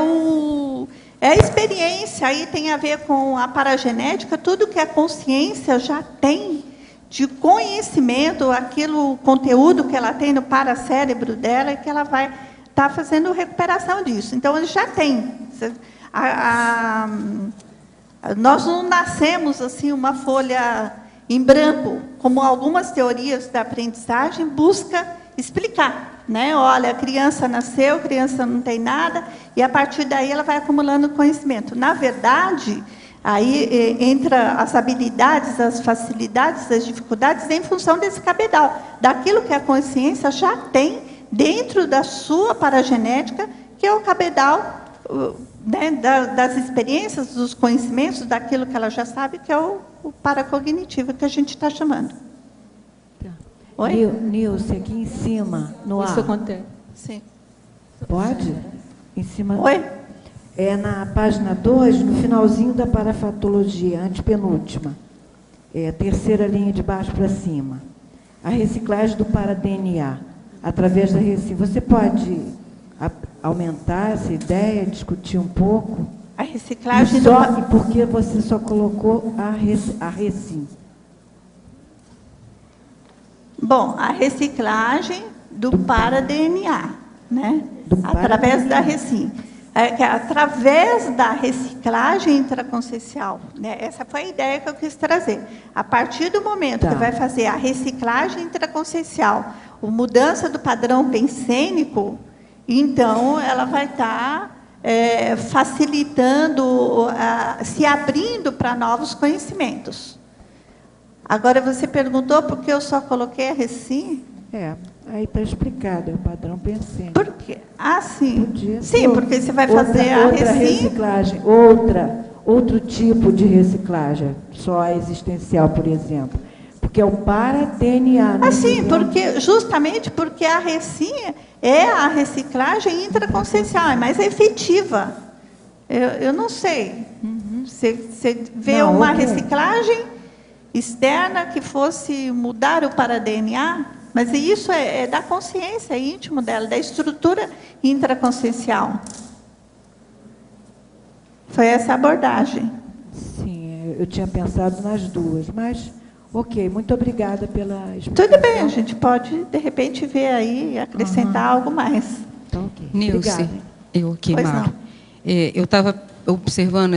a experiência, aí tem a ver com a paragenética, tudo que a consciência já tem de conhecimento, o conteúdo que ela tem no paracérebro dela, e que ela vai estar fazendo recuperação disso. Então, ele já tem. Nós não nascemos assim, uma folha em branco, como algumas teorias da aprendizagem buscam explicar. Né? Olha, a criança nasceu, a criança não tem nada, e a partir daí ela vai acumulando conhecimento. Na verdade, aí entra as habilidades, as facilidades, as dificuldades em função desse cabedal, daquilo que a consciência já tem dentro da sua paragenética, que é o cabedal, né, das experiências, dos conhecimentos, daquilo que ela já sabe, que é o paracognitivo, que a gente está chamando. Oi? Nilce, aqui em cima, no ar. Isso acontece. Sim. Pode? Em cima. Oi? É na página 2, no finalzinho da parafatologia, antepenúltima. É a terceira linha de baixo para cima. A reciclagem do para-DNA, através da reciclagem. Você pode aumentar essa ideia, discutir um pouco? A reciclagem E por que você só colocou a recim? Bom, a reciclagem do para-DNA, né? Através da recim. Através da reciclagem intraconsciencial, né? Essa foi a ideia que eu quis trazer. A partir do momento que vai fazer a reciclagem intraconsciencial, a mudança do padrão pensênico, então ela vai estar facilitando, se abrindo para novos conhecimentos. Agora, você perguntou por que eu só coloquei a recim? Aí está explicado, é o padrão pensênico. Por quê? Ah, sim. Sim, porque você vai fazer a reciclagem, outro tipo de reciclagem, só a existencial, por exemplo. Porque é o para-DNA. Sim, justamente porque a recim é a reciclagem intraconsciencial, é mais efetiva. Eu não sei. Você vê uma reciclagem externa que fosse mudar o para-DNA, mas isso é da consciência, é íntimo dela, da estrutura intraconsciencial. Foi essa abordagem. Sim, eu tinha pensado nas duas, mas, ok, muito obrigada pela explicação. Tudo bem, a gente pode, de repente, ver aí, acrescentar algo mais. Então, ok. Nilce, eu aqui, Mara. Eu estava observando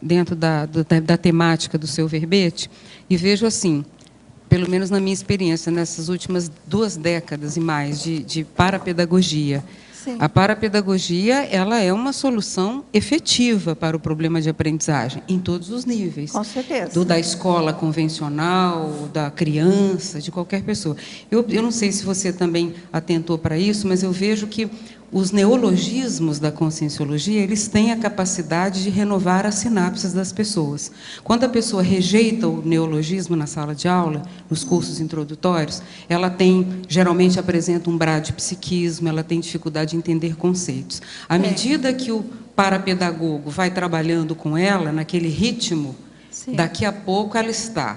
dentro da temática do seu verbete e vejo assim, pelo menos na minha experiência, nessas últimas 2 décadas e mais de parapedagogia. Sim. A parapedagogia, ela é uma solução efetiva para o problema de aprendizagem, em todos os níveis. Com certeza. Da escola convencional, da criança, de qualquer pessoa. Eu não sei se você também atentou para isso, mas eu vejo que os neologismos da conscienciologia, eles têm a capacidade de renovar as sinapses das pessoas. Quando a pessoa rejeita o neologismo na sala de aula, nos cursos introdutórios, ela geralmente apresenta um bradipsiquismo, ela tem dificuldade de entender conceitos. À medida que o parapedagogo vai trabalhando com ela, naquele ritmo, daqui a pouco ela está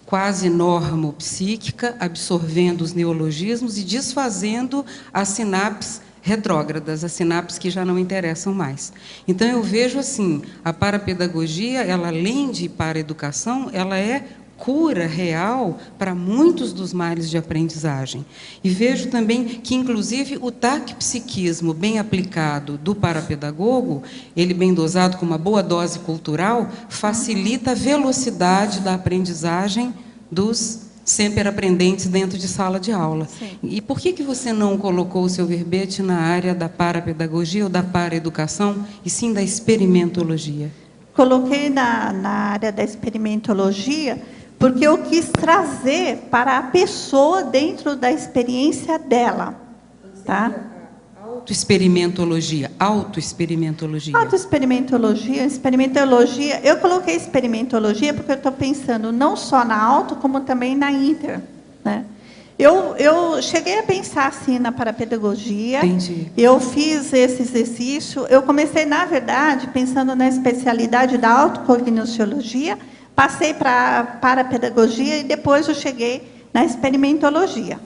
quase normopsíquica, absorvendo os neologismos e desfazendo as sinapses retrógradas, as sinapses que já não interessam mais. Então, eu vejo assim, a parapedagogia, ela, além de paraeducação, ela é cura real para muitos dos males de aprendizagem. E vejo também que, inclusive, o taquipsiquismo bem aplicado do parapedagogo, ele bem dosado com uma boa dose cultural, facilita a velocidade da aprendizagem dos sempre aprendentes dentro de sala de aula. Sim. E por que você não colocou o seu verbete na área da parapedagogia ou da paraeducação, e sim da experimentologia? Coloquei na área da experimentologia porque eu quis trazer para a pessoa dentro da experiência dela. Tá? Autoexperimentologia. Experimentologia. Eu coloquei experimentologia porque eu estou pensando não só na auto, como também na inter. Né? Eu cheguei a pensar assim na parapedagogia. Entendi. Eu fiz esse exercício. Eu comecei, na verdade, pensando na especialidade da autocogniciologia, passei para a parapedagogia e depois eu cheguei na experimentologia.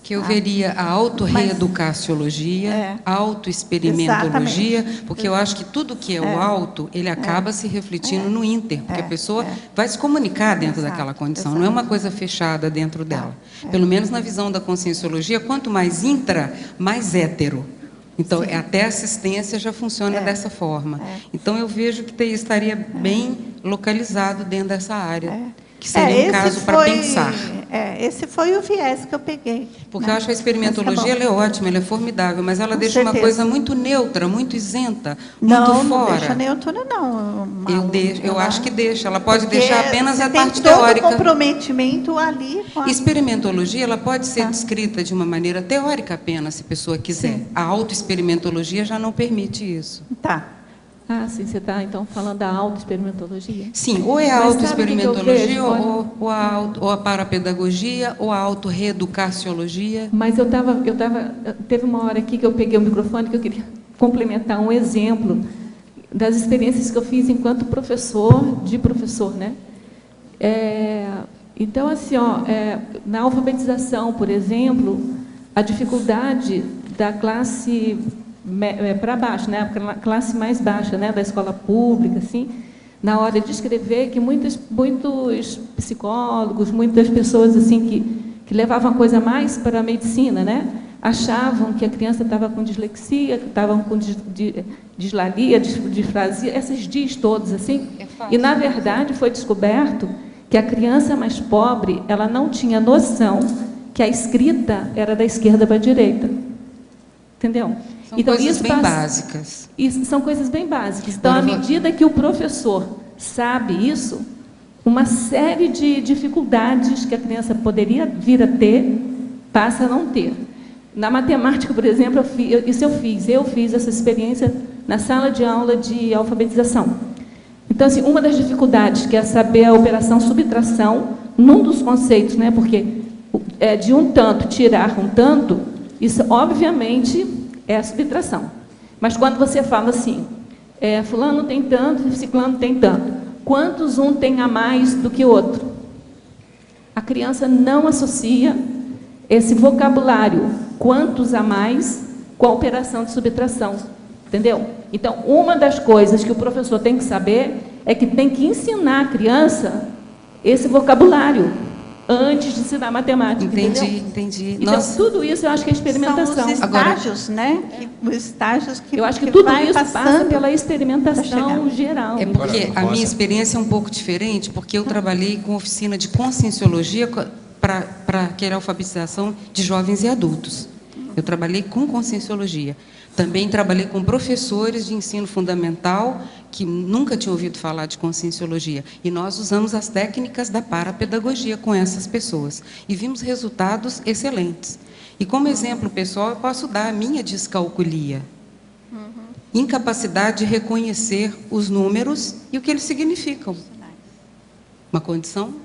Que eu veria a autorreeducaciologia, a autoexperimentologia, porque eu acho que tudo que é o auto, ele acaba se refletindo no inter, porque a pessoa vai se comunicar dentro daquela condição, não é uma coisa fechada dentro dela. Pelo menos na visão da conscienciologia, quanto mais intra, mais hétero. Então, até a assistência já funciona dessa forma. Então, eu vejo que estaria bem localizado dentro dessa área. Que seria um caso para pensar. Esse foi o viés que eu peguei. Porque eu acho que a experimentologia ela é ótima, ela é formidável, mas ela deixa uma coisa muito neutra, muito isenta, muito fora. Não deixa neutra, não. Eu acho que deixa. Ela pode deixar apenas a parte teórica. Tem todo o comprometimento ali. Experimentologia, ela pode ser descrita de uma maneira teórica apenas, se a pessoa quiser. Sim. A autoexperimentologia já não permite isso. Tá. Ah, sim, você está, então, falando da autoexperimentologia? Sim, ou é a autoexperimentologia, ou a parapedagogia, ou a autorreeducaciologia. Mas teve uma hora aqui que eu peguei o microfone que eu queria complementar um exemplo das experiências que eu fiz enquanto professor, né? Então, assim, na alfabetização, por exemplo, a dificuldade da classe para baixo, né, a classe mais baixa, né, da escola pública, assim, na hora de escrever, que muitos psicólogos, muitas pessoas assim que levavam a coisa mais para a medicina, né, achavam que a criança estava com dislexia, que estavam com dislalia, disfrasia, esses dias todos assim, e na verdade foi descoberto que a criança mais pobre, ela não tinha noção que a escrita era da esquerda para a direita, entendeu? São então, coisas bem básicas. Isso são coisas bem básicas. Então, à medida que o professor sabe isso, uma série de dificuldades que a criança poderia vir a ter, passa a não ter. Na matemática, por exemplo, eu fiz essa experiência na sala de aula de alfabetização. Então, assim, uma das dificuldades, que é saber a operação subtração, num dos conceitos, né, porque de um tanto tirar um tanto, isso, obviamente, é a subtração. Mas quando você fala assim, fulano tem tanto, ciclano tem tanto, quantos um tem a mais do que o outro? A criança não associa esse vocabulário, quantos a mais, com a operação de subtração. Entendeu? Então, uma das coisas que o professor tem que saber é que tem que ensinar a criança esse vocabulário antes de ensinar matemática. Entendi. Então, nossa, tudo isso eu acho que é experimentação. São os estágios, né? Os estágios que eu acho que tudo isso passa pela experimentação geral. É porque a minha experiência é um pouco diferente, porque eu trabalhei com oficina de conscienciologia para aquela alfabetização de jovens e adultos. Eu trabalhei com conscienciologia. Também trabalhei com professores de ensino fundamental que nunca tinham ouvido falar de conscienciologia. E nós usamos as técnicas da parapedagogia com essas pessoas. E vimos resultados excelentes. E como exemplo pessoal, eu posso dar a minha descalculia. Incapacidade de reconhecer os números e o que eles significam. Uma condição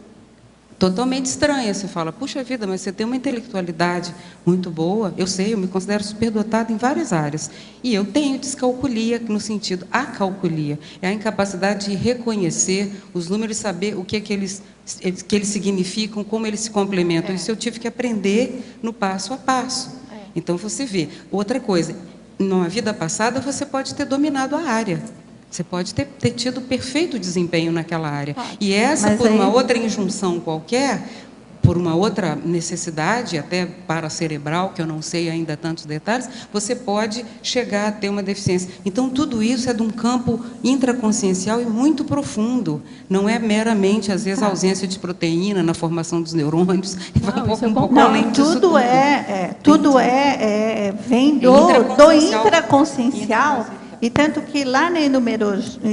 totalmente estranha. Você fala, puxa vida, mas você tem uma intelectualidade muito boa. Eu sei, eu me considero superdotada em várias áreas. E eu tenho descalculia, no sentido, acalculia. É a incapacidade de reconhecer os números e saber o que eles significam, como eles se complementam. Isso eu tive que aprender no passo a passo. Então, você vê. Outra coisa, numa vida passada, você pode ter dominado a área. Você pode ter tido perfeito desempenho naquela área. E essa, por uma outra injunção qualquer, por uma outra necessidade, até paracerebral, que eu não sei ainda tantos detalhes, você pode chegar a ter uma deficiência. Então, tudo isso é de um campo intraconsciencial e muito profundo. Não é meramente, às vezes, a ausência de proteína na formação dos neurônios. Vai um pouco além disso tudo. Vem do intraconsciencial. E tanto que lá na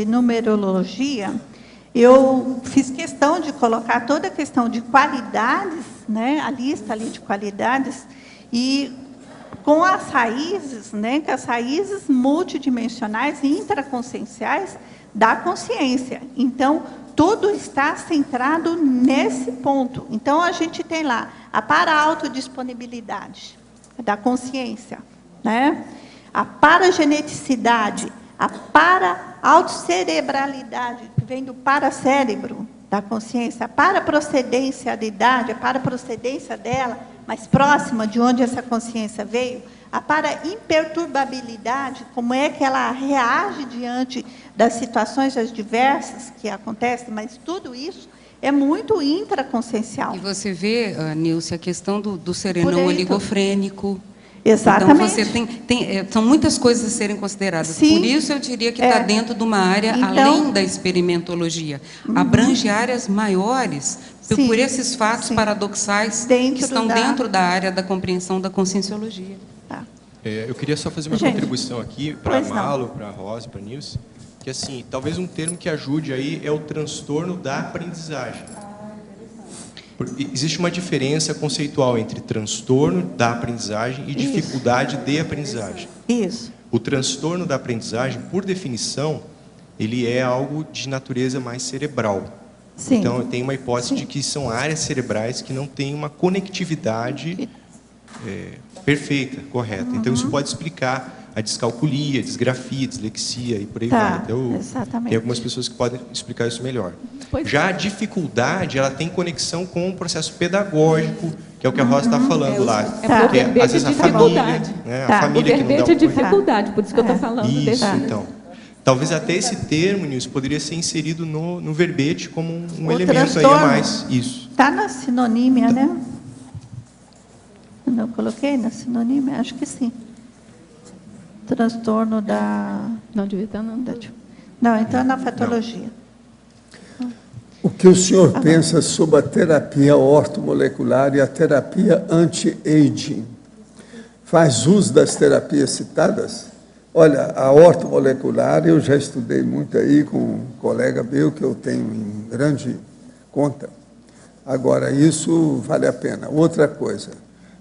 numerologia, eu fiz questão de colocar toda a questão de qualidades, né, a lista ali de qualidades, e com as raízes, né, com as raízes multidimensionais e intraconscienciais da consciência. Então, tudo está centrado nesse ponto. Então, a gente tem lá a para-autodisponibilidade da consciência, né? A parageneticidade, a para-autocerebralidade, que vem do paracérebro, da consciência, para a procedência dela, mais próxima de onde essa consciência veio, a para-imperturbabilidade, como é que ela reage diante das situações adversas que acontecem, mas tudo isso é muito intraconsciencial. E você vê, Nilce, a questão do serenão oligofrênico. Exatamente. Então, você são muitas coisas a serem consideradas. Sim. Por isso, eu diria que está dentro de uma área além da experimentologia. Abrange áreas maiores, por esses fatos paradoxais que estão dentro da área da compreensão da conscienciologia. Tá. Eu queria só fazer uma contribuição aqui para a Malo, para a Rosa, para a Nilce, que assim, talvez um termo que ajude aí é o transtorno da aprendizagem. Existe uma diferença conceitual entre transtorno da aprendizagem e dificuldade de aprendizagem. Isso. O transtorno da aprendizagem, por definição, ele é algo de natureza mais cerebral. Sim. Então, tem uma hipótese de que são áreas cerebrais que não têm uma conectividade perfeita, correta. Então, isso pode explicar a descalculia, a desgrafia, a dislexia e por aí vai. Então, tem algumas pessoas que podem explicar isso melhor. Já a dificuldade, ela tem conexão com o processo pedagógico, que é o que a Rosa está falando lá. Porque às vezes a família, né, a família que não dá o verbete é dificuldade, por isso que eu estou falando isso, então. Talvez até esse termo, Nilce, poderia ser inserido no verbete como um elemento aí a mais. Isso. Está na sinonímia, né? Não coloquei na sinonímia? Acho que sim. Transtorno da... Não devia estar, não. Não, então é na patologia. O que o senhor pensa sobre a terapia ortomolecular e a terapia anti-aging? Faz uso das terapias citadas? Olha, a ortomolecular eu já estudei muito aí com um colega meu que eu tenho em grande conta. Agora, isso vale a pena. Outra coisa,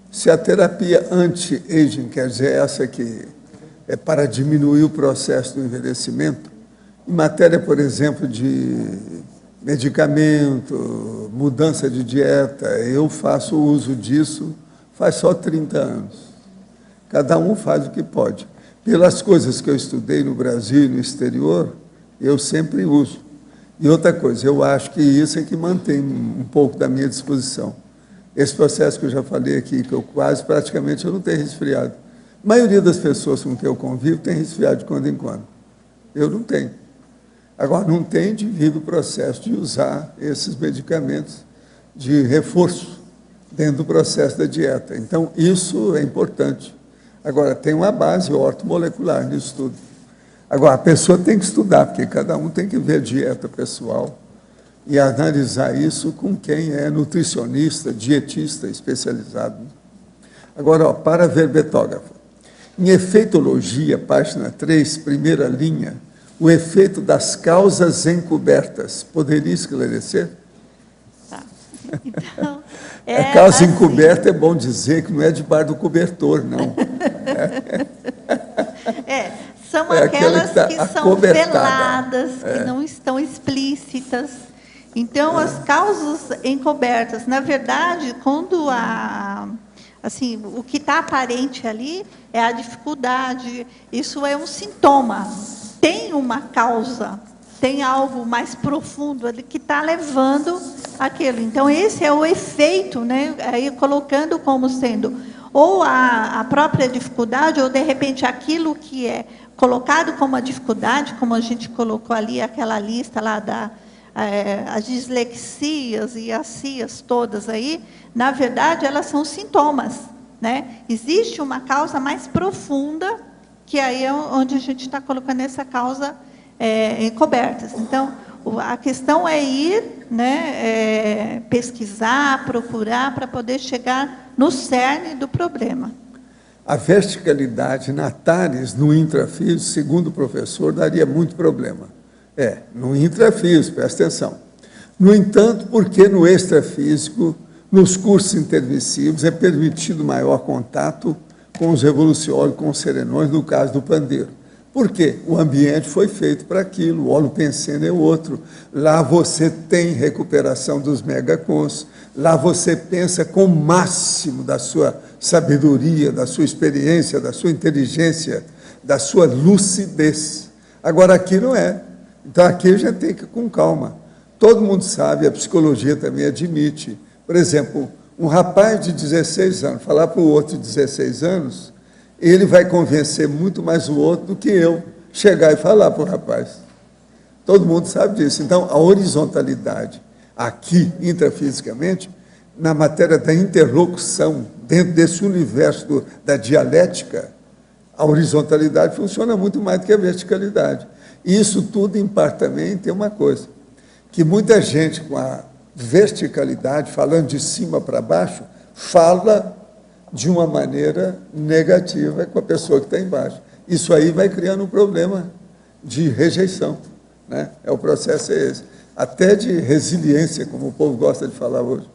se a terapia anti-aging, quer dizer, essa que é para diminuir o processo do envelhecimento, em matéria, por exemplo, de medicamento, mudança de dieta, eu faço uso disso faz só 30 anos. Cada um faz o que pode. Pelas coisas que eu estudei no Brasil e no exterior, eu sempre uso. E outra coisa, eu acho que isso é que mantém um pouco da minha disposição. Esse processo que eu já falei aqui, que eu praticamente eu não tenho resfriado. A maioria das pessoas com quem eu convivo tem resfriado de quando em quando. Eu não tenho. Agora, não tem devido o processo de usar esses medicamentos de reforço dentro do processo da dieta. Então, isso é importante. Agora, tem uma base ortomolecular nisso tudo. Agora, a pessoa tem que estudar, porque cada um tem que ver a dieta pessoal e analisar isso com quem é nutricionista, dietista especializado. Agora, para verbetógrafo. Em efeitologia, página 3, primeira linha, o efeito das causas encobertas. Poderia esclarecer? Tá. Então, a causa encoberta é bom dizer que não é debaixo do cobertor, não. São aquelas que são veladas, que não estão explícitas. Então, as causas encobertas, na verdade, quando assim, o que está aparente ali é a dificuldade, isso é um sintoma. Tem uma causa, tem algo mais profundo ali que está levando aquilo. Então, esse é o efeito, né? Aí colocando como sendo ou a própria dificuldade, ou, de repente, aquilo que é colocado como a dificuldade, como a gente colocou ali, aquela lista lá as dislexias e as cias todas aí, na verdade, elas são sintomas, né? Existe uma causa mais profunda, que aí é onde a gente está colocando essa causa encobertas. Então, a questão é ir, né, pesquisar, procurar, para poder chegar no cerne do problema. A verticalidade na TARES, no intrafísico, segundo o professor, daria muito problema. No intrafísico, presta atenção. No entanto, porque no extrafísico, nos cursos intermissivos, é permitido maior contato com os evoluciólogos, com os serenões, no caso do pandeiro. Por quê? O ambiente foi feito para aquilo, o holopensene é outro. Lá você tem recuperação dos megacons, lá você pensa com o máximo da sua sabedoria, da sua experiência, da sua inteligência, da sua lucidez. Agora, aqui não é. Então, aqui a gente tem que ir com calma. todo mundo sabe, a psicologia também admite. Por exemplo, um rapaz de 16 anos falar para o outro de 16 anos, ele vai convencer muito mais o outro do que eu chegar e falar para o rapaz. Todo mundo sabe disso. Então, a horizontalidade aqui, intrafisicamente, na matéria da interlocução, dentro desse universo da dialética, a horizontalidade funciona muito mais do que a verticalidade. E isso tudo, em parte, também tem uma coisa, que muita gente com a verticalidade, falando de cima para baixo, fala de uma maneira negativa com a pessoa que está embaixo. Isso aí vai criando um problema de rejeição, né? O processo é esse. Até de resiliência, como o povo gosta de falar hoje.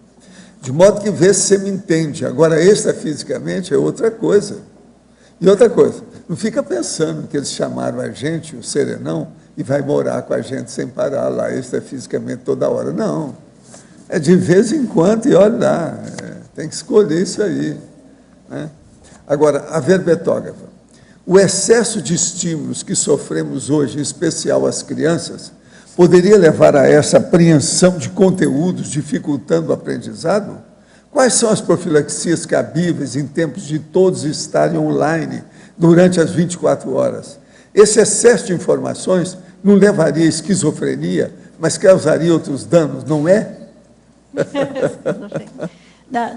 De modo que vê se você me entende. Agora, extrafisicamente é outra coisa. E outra coisa, não fica pensando que eles chamaram a gente, o serenão, e vai morar com a gente sem parar lá, extrafisicamente toda hora. Não. É de vez em quando, e olha lá, tem que escolher isso aí, né? Agora, a verbetógrafa. O excesso de estímulos que sofremos hoje, em especial as crianças, poderia levar a essa apreensão de conteúdos, dificultando o aprendizado? Quais são as profilaxias cabíveis em tempos de todos estarem online durante as 24 horas? Esse excesso de informações não levaria à esquizofrenia, mas causaria outros danos, não é?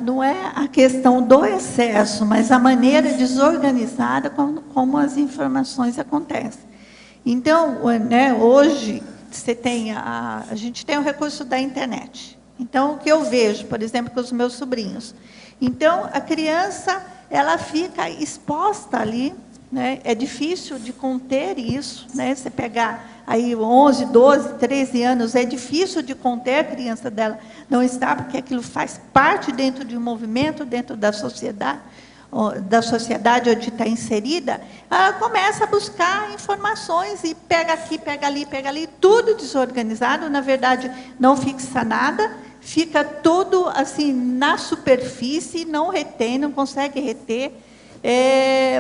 Não é a questão do excesso, mas a maneira desorganizada como as informações acontecem. Então, né, hoje, a gente tem o recurso da internet. Então, o que eu vejo, por exemplo, com os meus sobrinhos. Então, a criança, ela fica exposta ali, né? É difícil de conter isso, né? Você pegar aí 11, 12, 13 anos, é difícil de conter a criança dela, não está, porque aquilo faz parte dentro de um movimento, dentro da sociedade onde está inserida, ela começa a buscar informações e pega aqui, pega ali, tudo desorganizado, na verdade, não fixa nada, fica tudo assim na superfície, não retém, não consegue reter.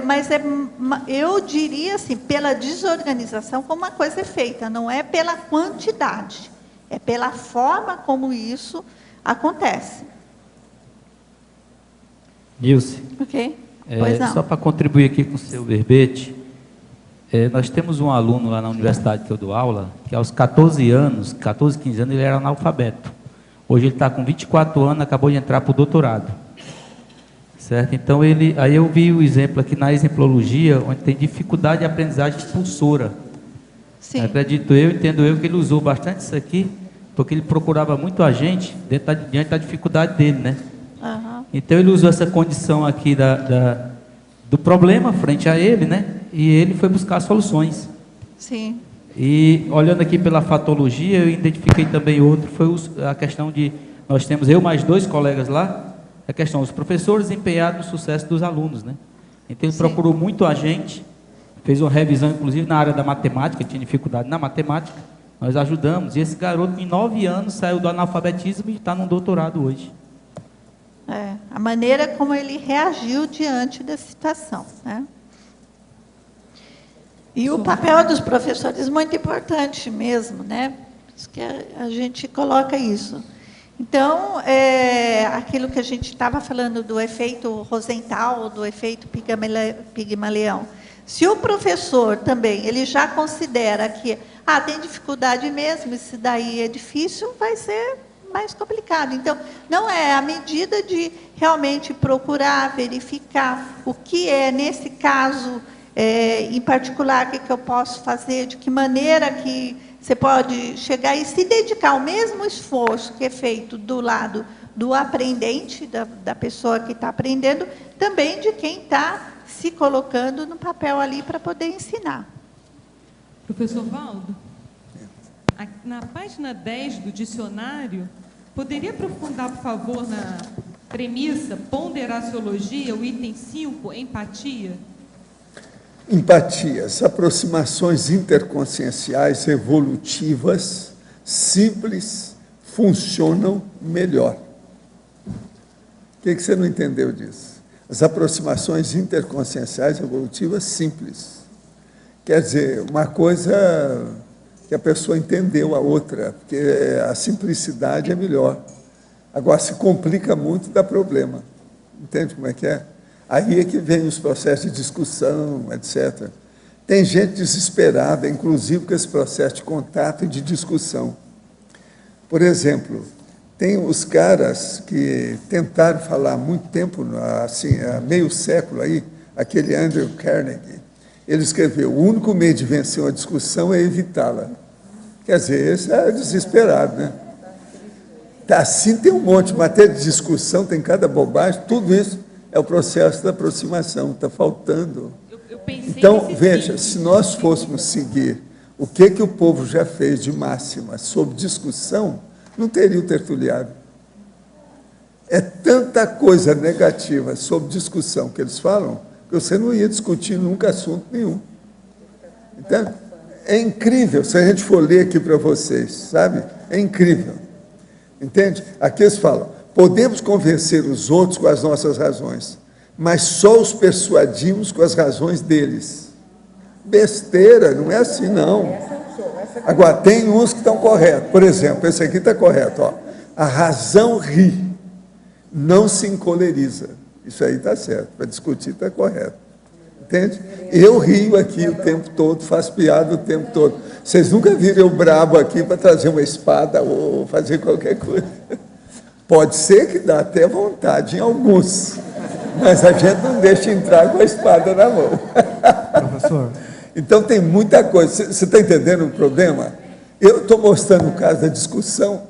Mas eu diria assim, pela desorganização como a coisa é feita, não é pela quantidade, é pela forma como isso acontece. Nilce, Ok? Pois não. Só para contribuir aqui com o seu verbete, nós temos um aluno lá na universidade que eu dou aula, que aos 14 anos, 14, 15 anos, ele era analfabeto. Hoje ele está com 24 anos, acabou de entrar para o doutorado. Certo? Então, aí eu vi o exemplo aqui na exemplologia, onde tem dificuldade de aprendizagem expulsora. Sim. Entendo eu, que ele usou bastante isso aqui, porque ele procurava muito a gente, diante da dificuldade dele, né? Uhum. Então, ele usou essa condição aqui do problema frente a ele, né? E ele foi buscar soluções. Sim. E, olhando aqui pela fatologia, eu identifiquei também outro, foi a questão de, nós temos eu mais 2 colegas lá, a questão dos professores empenhados no sucesso dos alunos, né? Então, ele procurou muito a gente, fez uma revisão, inclusive, na área da matemática, tinha dificuldade na matemática, nós ajudamos, e esse garoto, em 9 anos, saiu do analfabetismo e está num doutorado hoje. A maneira como ele reagiu diante da situação, né? E o papel dos professores é muito importante mesmo, né? Por isso que a gente coloca isso. Então, aquilo que a gente estava falando do efeito Rosenthal, do efeito Pigmalião. Se o professor também, ele já considera que tem dificuldade mesmo, isso daí é difícil, vai ser mais complicado. Então, não é a medida de realmente procurar, verificar o que é, nesse caso, em particular, o que eu posso fazer, de que maneira que você pode chegar e se dedicar ao mesmo esforço que é feito do lado do aprendente, da pessoa que está aprendendo, também de quem está se colocando no papel ali para poder ensinar. Professor Valdo, na página 10 do dicionário, poderia aprofundar, por favor, na premissa ponderaciologia, o item 5, empatia? Empatias, aproximações interconscienciais evolutivas, simples, funcionam melhor. O que você não entendeu disso? As aproximações interconscienciais evolutivas simples. Quer dizer, uma coisa que a pessoa entendeu a outra, porque a simplicidade é melhor. Agora, se complica muito, dá problema. Entende como é que é? Aí é que vem os processos de discussão, etc. Tem gente desesperada, inclusive, com esse processo de contato e de discussão. Por exemplo, tem os caras que tentaram falar há muito tempo, assim, há meio século aí, aquele Andrew Carnegie, ele escreveu: o único meio de vencer uma discussão é evitá-la. Quer dizer, esse é desesperado, né? Assim tem um monte, matéria de discussão, tem cada bobagem, tudo isso é o processo da aproximação, está faltando. Então, veja, se nós fôssemos seguir o que o povo já fez de máxima sobre discussão, não teria o tertuliário. É tanta coisa negativa sobre discussão que eles falam, que você não ia discutir nunca assunto nenhum. Então, é incrível, se a gente for ler aqui para vocês, sabe? É incrível. Entende? Aqui eles falam: podemos convencer os outros com as nossas razões, mas só os persuadimos com as razões deles. Besteira, não é assim, não. Agora, tem uns que estão corretos. Por exemplo, esse aqui está correto. Ó. A razão ri, não se encoleriza. Isso aí está certo. Para discutir está correto. Entende? Eu rio aqui o tempo todo, faço piada o tempo todo. Vocês nunca viram eu brabo aqui para trazer uma espada ou fazer qualquer coisa. Pode ser que dá até vontade em alguns, mas a gente não deixa entrar com a espada na mão. Professor. Então tem muita coisa. Você está entendendo o problema? Eu estou mostrando o caso da discussão,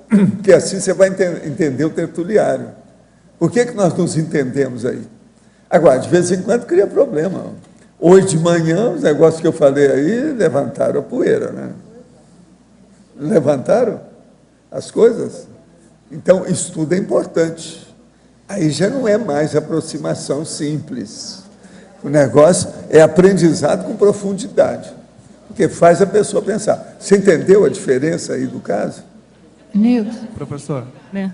que assim você vai entender o tertuliário. Por que nós nos entendemos aí? Agora, de vez em quando cria problema. Hoje de manhã, os negócios que eu falei aí, levantaram a poeira, né? Levantaram as coisas. Então, estudo é importante. Aí já não é mais aproximação simples. O negócio é aprendizado com profundidade, porque faz a pessoa pensar. Você entendeu a diferença aí do caso? Nilson. Professor.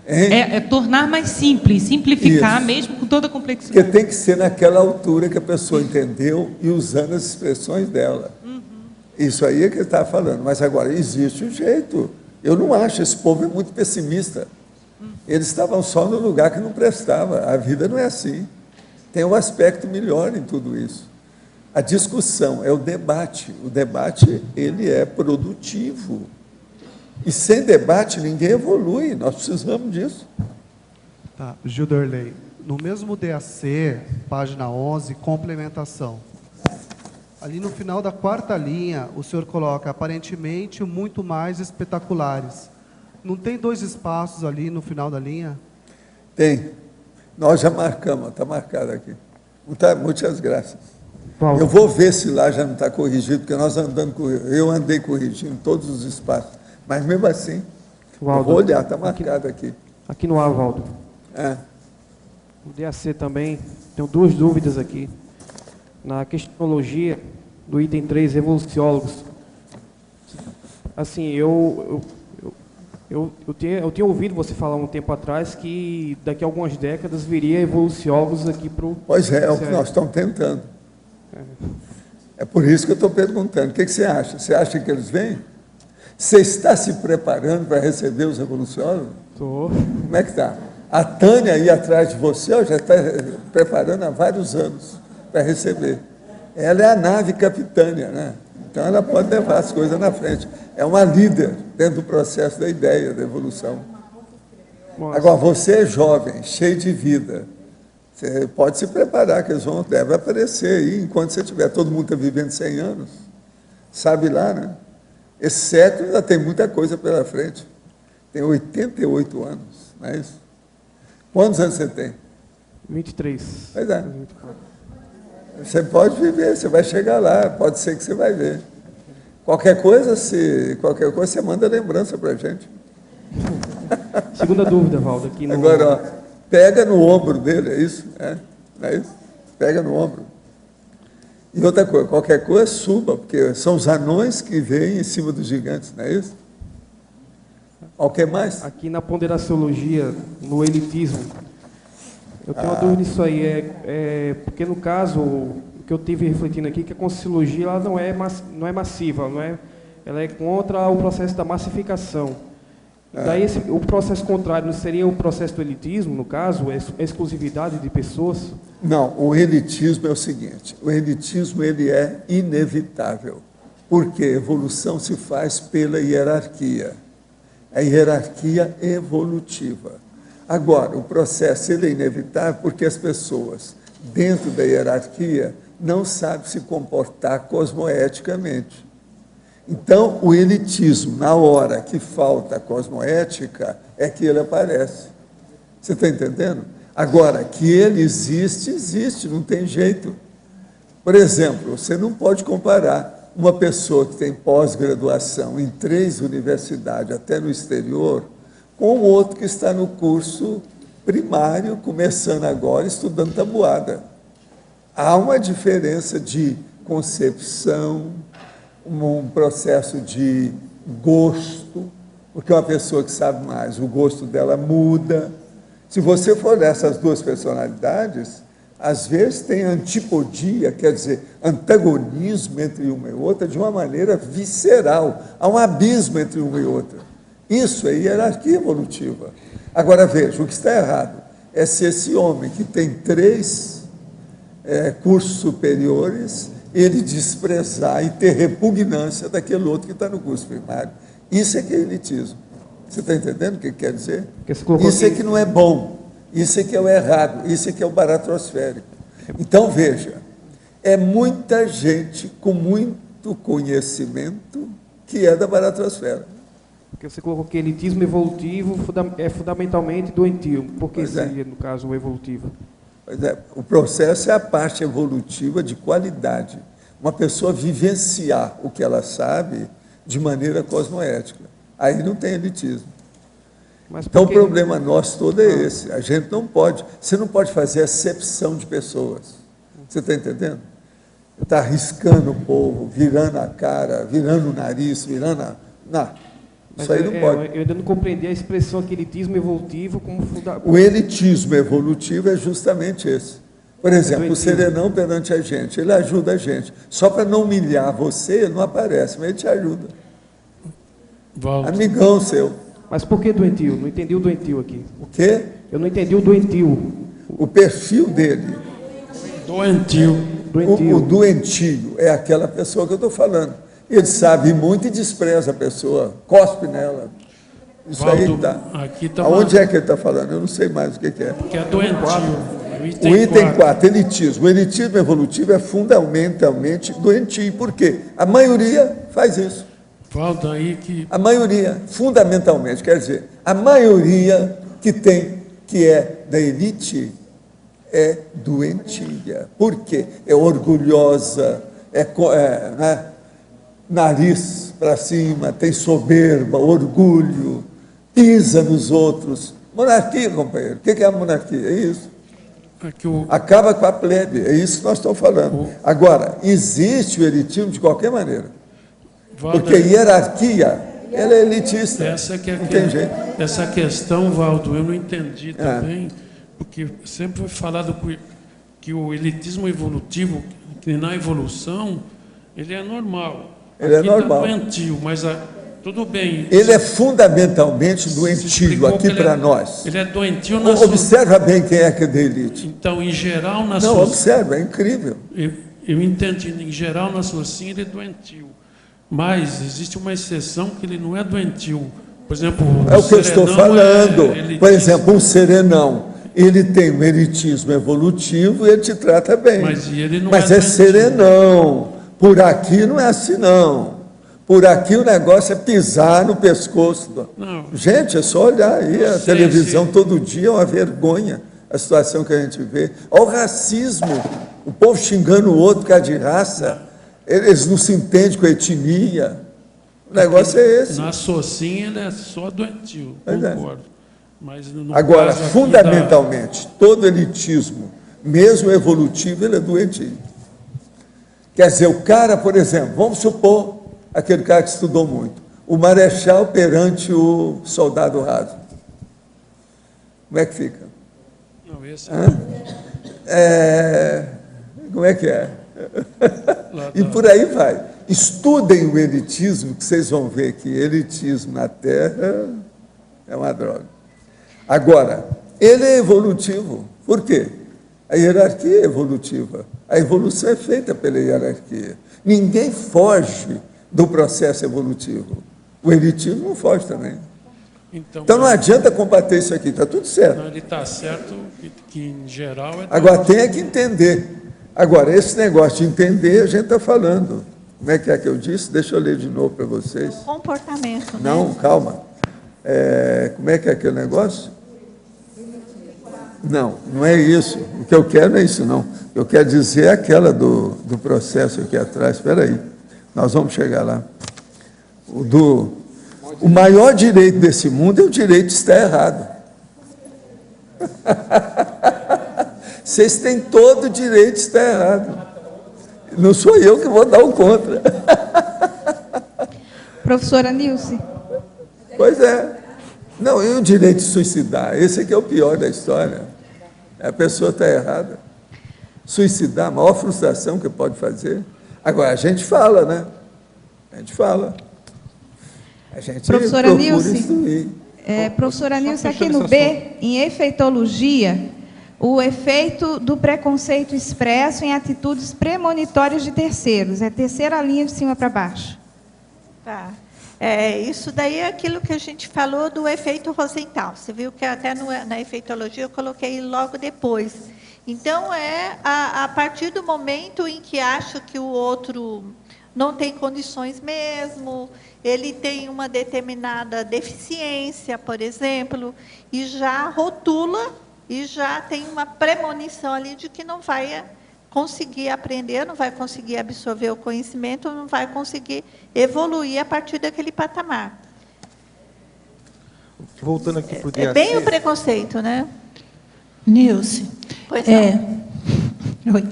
É tornar mais simples, simplificar. Isso. Mesmo com toda a complexidade. Porque tem que ser naquela altura que a pessoa entendeu e usando as expressões dela. Uhum. Isso aí é que ele estava falando. Mas agora, existe um jeito. Eu não acho, esse povo é muito pessimista. Eles estavam só no lugar que não prestava. A vida não é assim. Tem um aspecto melhor em tudo isso. A discussão é o debate. O debate, ele é produtivo. E sem debate ninguém evolui. Nós precisamos disso. Tá, Gilderley, no mesmo DAC, página 11, complementação. Ali no final da 4ª linha, o senhor coloca aparentemente muito mais espetaculares. Não tem 2 espaços ali no final da linha? Tem. Nós já marcamos, está marcado aqui. Muitas graças. Paulo. Eu vou ver se lá já não está corrigido, porque eu andei corrigindo todos os espaços. Mas mesmo assim, Valdo, eu vou olhar, está marcado aqui. Aqui no A, Valdo. O DAC também, tenho 2 dúvidas aqui. Na questologia do item 3, evoluciólogos. Assim, eu tinha ouvido você falar um tempo atrás que daqui a algumas décadas viria evoluciólogos aqui para o... Pois é o que nós estamos tentando. É por isso que eu estou perguntando. O que você acha? Você acha que eles vêm? Você está se preparando para receber os evoluciólogos? Estou. Como é que está? A Tânia aí atrás de você já está preparando há vários anos para receber. Ela é a nave capitânia, né? Então ela pode levar as coisas na frente. É uma líder dentro do processo da ideia, da evolução. Agora, você é jovem, cheio de vida. Você pode se preparar, que eles devem aparecer aí, enquanto você tiver. Todo mundo está vivendo 100 anos. Sabe lá, né? Esse século ainda tem muita coisa pela frente. Tem 88 anos, não é isso? Quantos anos você tem? 23. Pois é. Você pode viver, você vai chegar lá, pode ser que você vai ver. Qualquer coisa você manda lembrança para a gente. Segunda dúvida, Valdo. Aqui no... Agora, ó, pega no ombro dele, é isso? Não é isso? Pega no ombro. E outra coisa, qualquer coisa suba, porque são os anões que vêm em cima dos gigantes, não é isso? O que mais? Aqui na ponderaciologia, no elitismo, eu tenho uma dúvida nisso aí, porque no caso, o que eu tive refletindo aqui, que a conscienciologia ela não é massiva, não é ela é contra o processo da massificação. Daí o processo contrário não seria o processo do elitismo, no caso, a exclusividade de pessoas? Não, o elitismo é o seguinte, o elitismo ele é inevitável, porque a evolução se faz pela hierarquia, a hierarquia evolutiva. Agora, o processo ele é inevitável porque as pessoas, dentro da hierarquia, não sabem se comportar cosmoeticamente. Então, o elitismo, na hora que falta a cosmoética, é que ele aparece. Você está entendendo? Agora, que ele existe, existe, não tem jeito. Por exemplo, você não pode comparar uma pessoa que tem pós-graduação em 3 universidades, até no exterior, com o outro que está no curso primário, começando agora, estudando tabuada. Há uma diferença de concepção, um processo de gosto, porque uma pessoa que sabe mais, o gosto dela muda. Se você for dessas 2 personalidades, às vezes tem antipodia, quer dizer, antagonismo entre uma e outra de uma maneira visceral. Há um abismo entre uma e outra. Isso é hierarquia evolutiva. Agora, veja, o que está errado é se esse homem que tem 3 cursos superiores, ele desprezar e ter repugnância daquele outro que está no curso primário. Isso é que é elitismo. Você está entendendo o que quer dizer? Isso é que não é bom. Isso é que é o errado. Isso é que é o baratrosférico. Então, veja, é muita gente com muito conhecimento que é da baratrosfera. Porque você colocou que elitismo evolutivo é fundamentalmente doentio. Por que seria, no caso, o evolutivo? Pois é, o processo é a parte evolutiva de qualidade. Uma pessoa vivenciar o que ela sabe de maneira cosmoética. Aí não tem elitismo. Então o problema nosso todo é esse. A gente não pode, você não pode fazer acepção de pessoas. Você está entendendo? Está arriscando o povo, virando a cara, virando o nariz, virando a... Não, isso aí não pode. Eu ainda não compreendi a expressão aqui, elitismo evolutivo como fundamento. O elitismo evolutivo é justamente esse. Por exemplo, o serenão perante a gente, ele ajuda a gente. Só para não humilhar você, ele não aparece, mas ele te ajuda. Walter. Amigão seu. Mas por que doentio? Não entendi o doentio aqui. O quê? Eu não entendi o doentio. O perfil dele. Doentio. O doentio é aquela pessoa que eu estou falando. Ele sabe muito e despreza a pessoa, cospe nela. Isso Walter, aí está. Aonde é que ele está falando? Eu não sei mais o que é. Que é doentio. O item 4, elitismo. O elitismo evolutivo é fundamentalmente doentio. Por quê? A maioria faz isso. Falta aí que... A maioria, fundamentalmente, quer dizer, a maioria que é da elite, é doentia. Por quê? É orgulhosa, né? Nariz para cima, tem soberba, orgulho, pisa nos outros. Monarquia, companheiro. O que é a monarquia? É isso. Acaba com a plebe, é isso que nós estamos falando. Agora, existe o elitismo de qualquer maneira. Porque a hierarquia, ela é elitista. Não tem jeito. Essa questão, Valdo, eu não entendi também, porque sempre foi falado que o elitismo evolutivo, que na evolução, ele é normal. Ele é normal. Tá doentio, mas tudo bem. Ele é fundamentalmente doentio aqui para nós. Ele é doentio na Observa bem quem é que é da elite. Então, em geral, na Não, observa, é incrível. Eu entendi, em geral, na sociedade, ele é doentio. Mas existe uma exceção que ele não é doentio. Por exemplo, é o que eu estou falando. Por exemplo, um serenão, ele tem um elitismo evolutivo e ele te trata bem. Mas é serenão. Por aqui não é assim, não. Por aqui o negócio é pisar no pescoço. Não. Gente, é só olhar aí a televisão todo dia, é uma vergonha a situação que a gente vê. Olha o racismo, o povo xingando o outro por causa de raça. Eles não se entendem com a etnia. O negócio é esse. Na socinha ele é só doentio, concordo. Mas no Agora, fundamentalmente, todo elitismo, mesmo evolutivo, ele é doentio. Quer dizer, o cara, por exemplo, vamos supor, aquele cara que estudou muito, o marechal perante o soldado raso. Como é que fica? Não, esse como é que é? E por aí vai. Estudem o elitismo, que vocês vão ver que elitismo na Terra é uma droga. Agora, ele é evolutivo. Por quê? A hierarquia é evolutiva. A evolução é feita pela hierarquia. Ninguém foge do processo evolutivo. O elitismo não foge também. Então não adianta combater isso aqui, está tudo certo. Não, ele está certo que em geral é... Agora, tem que entender. Agora, esse negócio de entender, a gente está falando. Como é que eu disse? Deixa eu ler de novo para vocês. O comportamento, Não, né? calma. Como é aquele negócio? Não, não é isso. O que eu quero não é isso, não. Eu quero dizer aquela do processo aqui atrás. Espera aí, nós vamos chegar lá. O maior direito desse mundo é o direito de estar errado. Vocês têm todo o direito de estar errado. Não sou eu que vou dar o contra. Professora Nilce. Pois é. Não, e o direito de suicidar? Esse aqui é o pior da história. A pessoa está errada. Suicidar, a maior frustração que pode fazer. Agora, a gente fala, né? A gente fala. A gente Professora procura Nilce, instruir. professora Nilce, aqui no B, em efeitologia, o efeito do preconceito expresso em atitudes premonitórias de terceiros. É a terceira linha de cima para baixo. Tá. Isso daí é aquilo que a gente falou do efeito Rosenthal. Você viu que até na efeitologia eu coloquei logo depois. Então, a partir do momento em que acho que o outro não tem condições mesmo, ele tem uma determinada deficiência, por exemplo, e já rotula e já tem uma premonição ali de que não vai conseguir aprender, não vai conseguir absorver o conhecimento, não vai conseguir evoluir a partir daquele patamar. Voltando aqui para o DAC. É bem o preconceito, né? Nilce, Pois não. Oi.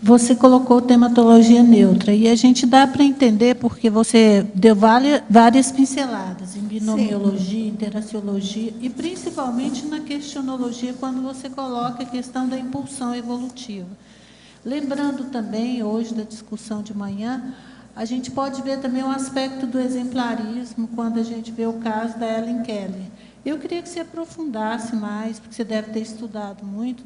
Você colocou tematologia neutra, e a gente dá para entender, porque você deu várias pinceladas em binomiologia, interaciologia, e principalmente na questionologia, quando você coloca a questão da impulsão evolutiva. Lembrando também, hoje, da discussão de manhã, a gente pode ver também o aspecto do exemplarismo, quando a gente vê o caso da Ellen Keller. Eu queria que você aprofundasse mais, porque você deve ter estudado muito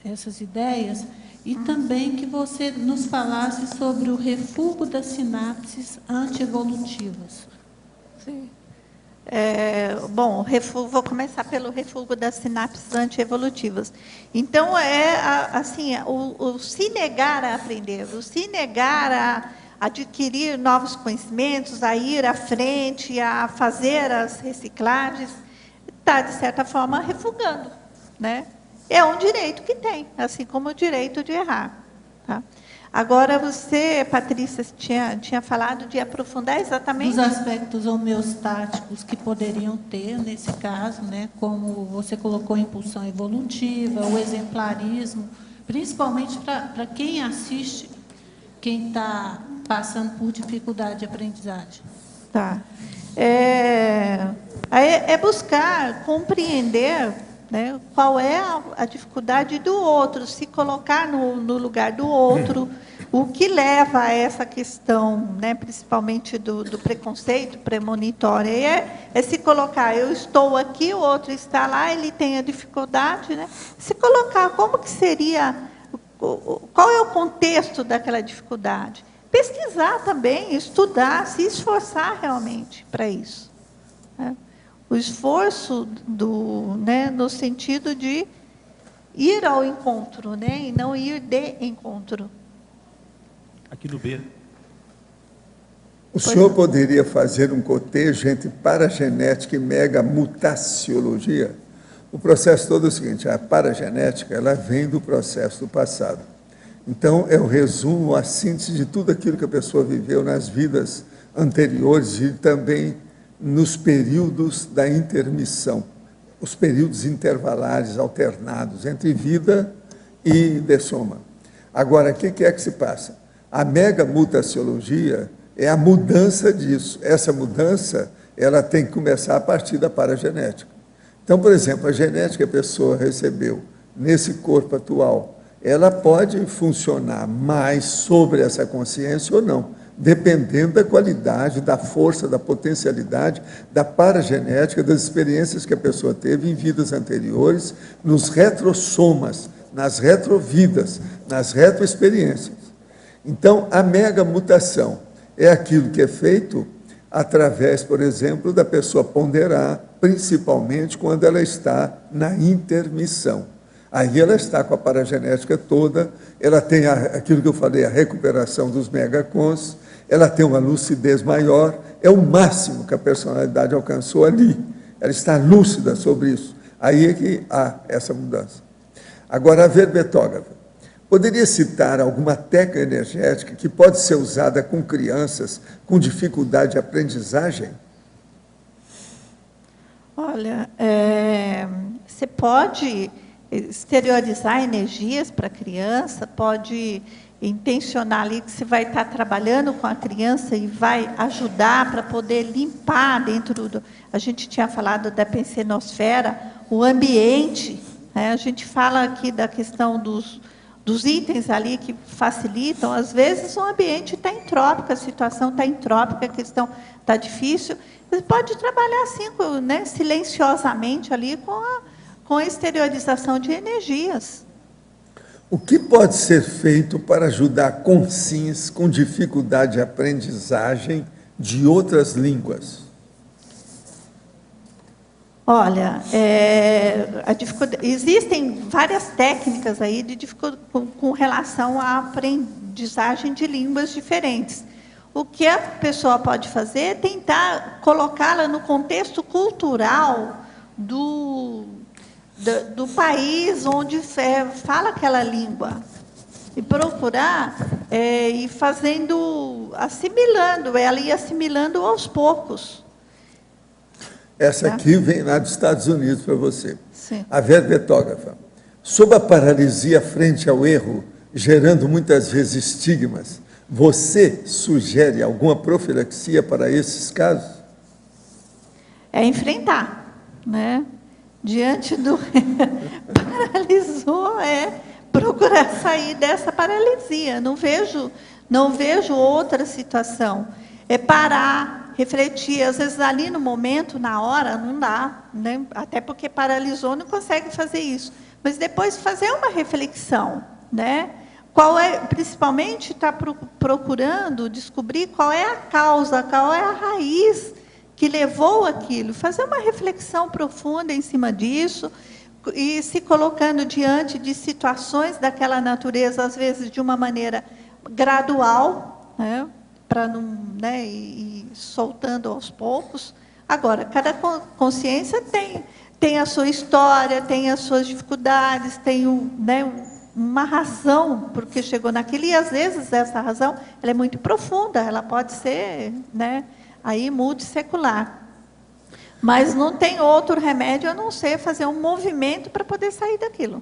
essas ideias, e também que você nos falasse sobre o refúgio das sinapses antievolutivas. Sim. Bom, vou começar pelo refúgio das sinapses antievolutivas. Então, assim, o se negar a aprender, o se negar a adquirir novos conhecimentos, a ir à frente, a fazer as reciclagens, está, de certa forma, refugando, né? É um direito que tem, assim como o direito de errar. Tá? Agora, você, Patrícia, tinha falado de aprofundar exatamente... Os aspectos homeostáticos que poderiam ter, nesse caso, né, como você colocou, impulsão evolutiva, o exemplarismo, principalmente para quem assiste, quem está passando por dificuldade de aprendizagem. Tá. Buscar compreender, né, qual é a dificuldade do outro, se colocar no lugar do outro, o que leva a essa questão, né, principalmente do preconceito premonitório, é se colocar, eu estou aqui, o outro está lá, ele tem a dificuldade, né, se colocar, como que seria, qual é o contexto daquela dificuldade? Pesquisar também, estudar, se esforçar realmente para isso, né? O esforço no sentido de ir ao encontro, né, e não ir de encontro. Aqui no B. O senhor poderia fazer um cotejo entre paragenética e megamutaciologia? O processo todo é o seguinte: a paragenética ela vem do processo do passado. Então, é o resumo, a síntese de tudo aquilo que a pessoa viveu nas vidas anteriores e também nos períodos da intermissão, os períodos intervalares alternados entre vida e dessoma. Agora, o que é que se passa? A megamutaciologia é a mudança disso. Essa mudança ela tem que começar a partir da paragenética. Então, por exemplo, a genética que a pessoa recebeu nesse corpo atual, ela pode funcionar mais sobre essa consciência ou não. dependendo da qualidade, da força, da potencialidade, da paragenética, das experiências que a pessoa teve em vidas anteriores, nos retrossomas, nas retrovidas, nas retroexperiências. Então, a megamutação é aquilo que é feito através, por exemplo, da pessoa ponderar, principalmente quando ela está na intermissão. Aí ela está com a paragenética toda, ela tem aquilo que eu falei, a recuperação dos megacons, ela tem uma lucidez maior, é o máximo que a personalidade alcançou ali. Ela está lúcida sobre isso. Aí é que há essa mudança. Agora, a verbetógrafa. Poderia citar alguma técnica energética que pode ser usada com crianças com dificuldade de aprendizagem? Olha, você pode exteriorizar energias para a criança, pode intencionar ali que você vai estar trabalhando com a criança e vai ajudar para poder limpar dentro do... A gente tinha falado da pensenosfera, o ambiente, né? A gente fala aqui da questão dos itens ali que facilitam, às vezes o ambiente está entrópico, a situação está entrópica, a questão está difícil, você pode trabalhar assim, né, silenciosamente ali com a exteriorização de energias. O que pode ser feito para ajudar consciências com dificuldade de aprendizagem de outras línguas? Olha, existem várias técnicas aí com relação à aprendizagem de línguas diferentes. O que a pessoa pode fazer é tentar colocá-la no contexto cultural do país onde fala aquela língua. E procurar ir assimilando ela e assimilando aos poucos. Essa aqui vem lá dos Estados Unidos para você. Sim. A verbetógrafa. Sob a paralisia frente ao erro, gerando muitas vezes estigmas, você sugere alguma profilaxia para esses casos? É enfrentar, né? Diante do paralisou, procurar sair dessa paralisia. Não vejo outra situação. É parar, refletir, às vezes ali no momento, na hora, não dá, né? Até porque paralisou, não consegue fazer isso. Mas depois fazer uma reflexão, né? Principalmente está procurando descobrir qual é a causa, qual é a raiz que levou aquilo. Fazer uma reflexão profunda em cima disso e se colocando diante de situações daquela natureza, às vezes de uma maneira gradual, né? Para não, né, ir soltando aos poucos. Agora, cada consciência tem a sua história, tem as suas dificuldades, tem uma razão porque chegou naquilo, e às vezes essa razão ela é muito profunda, ela pode ser, né, aí multissecular. Mas não tem outro remédio a não ser fazer um movimento para poder sair daquilo.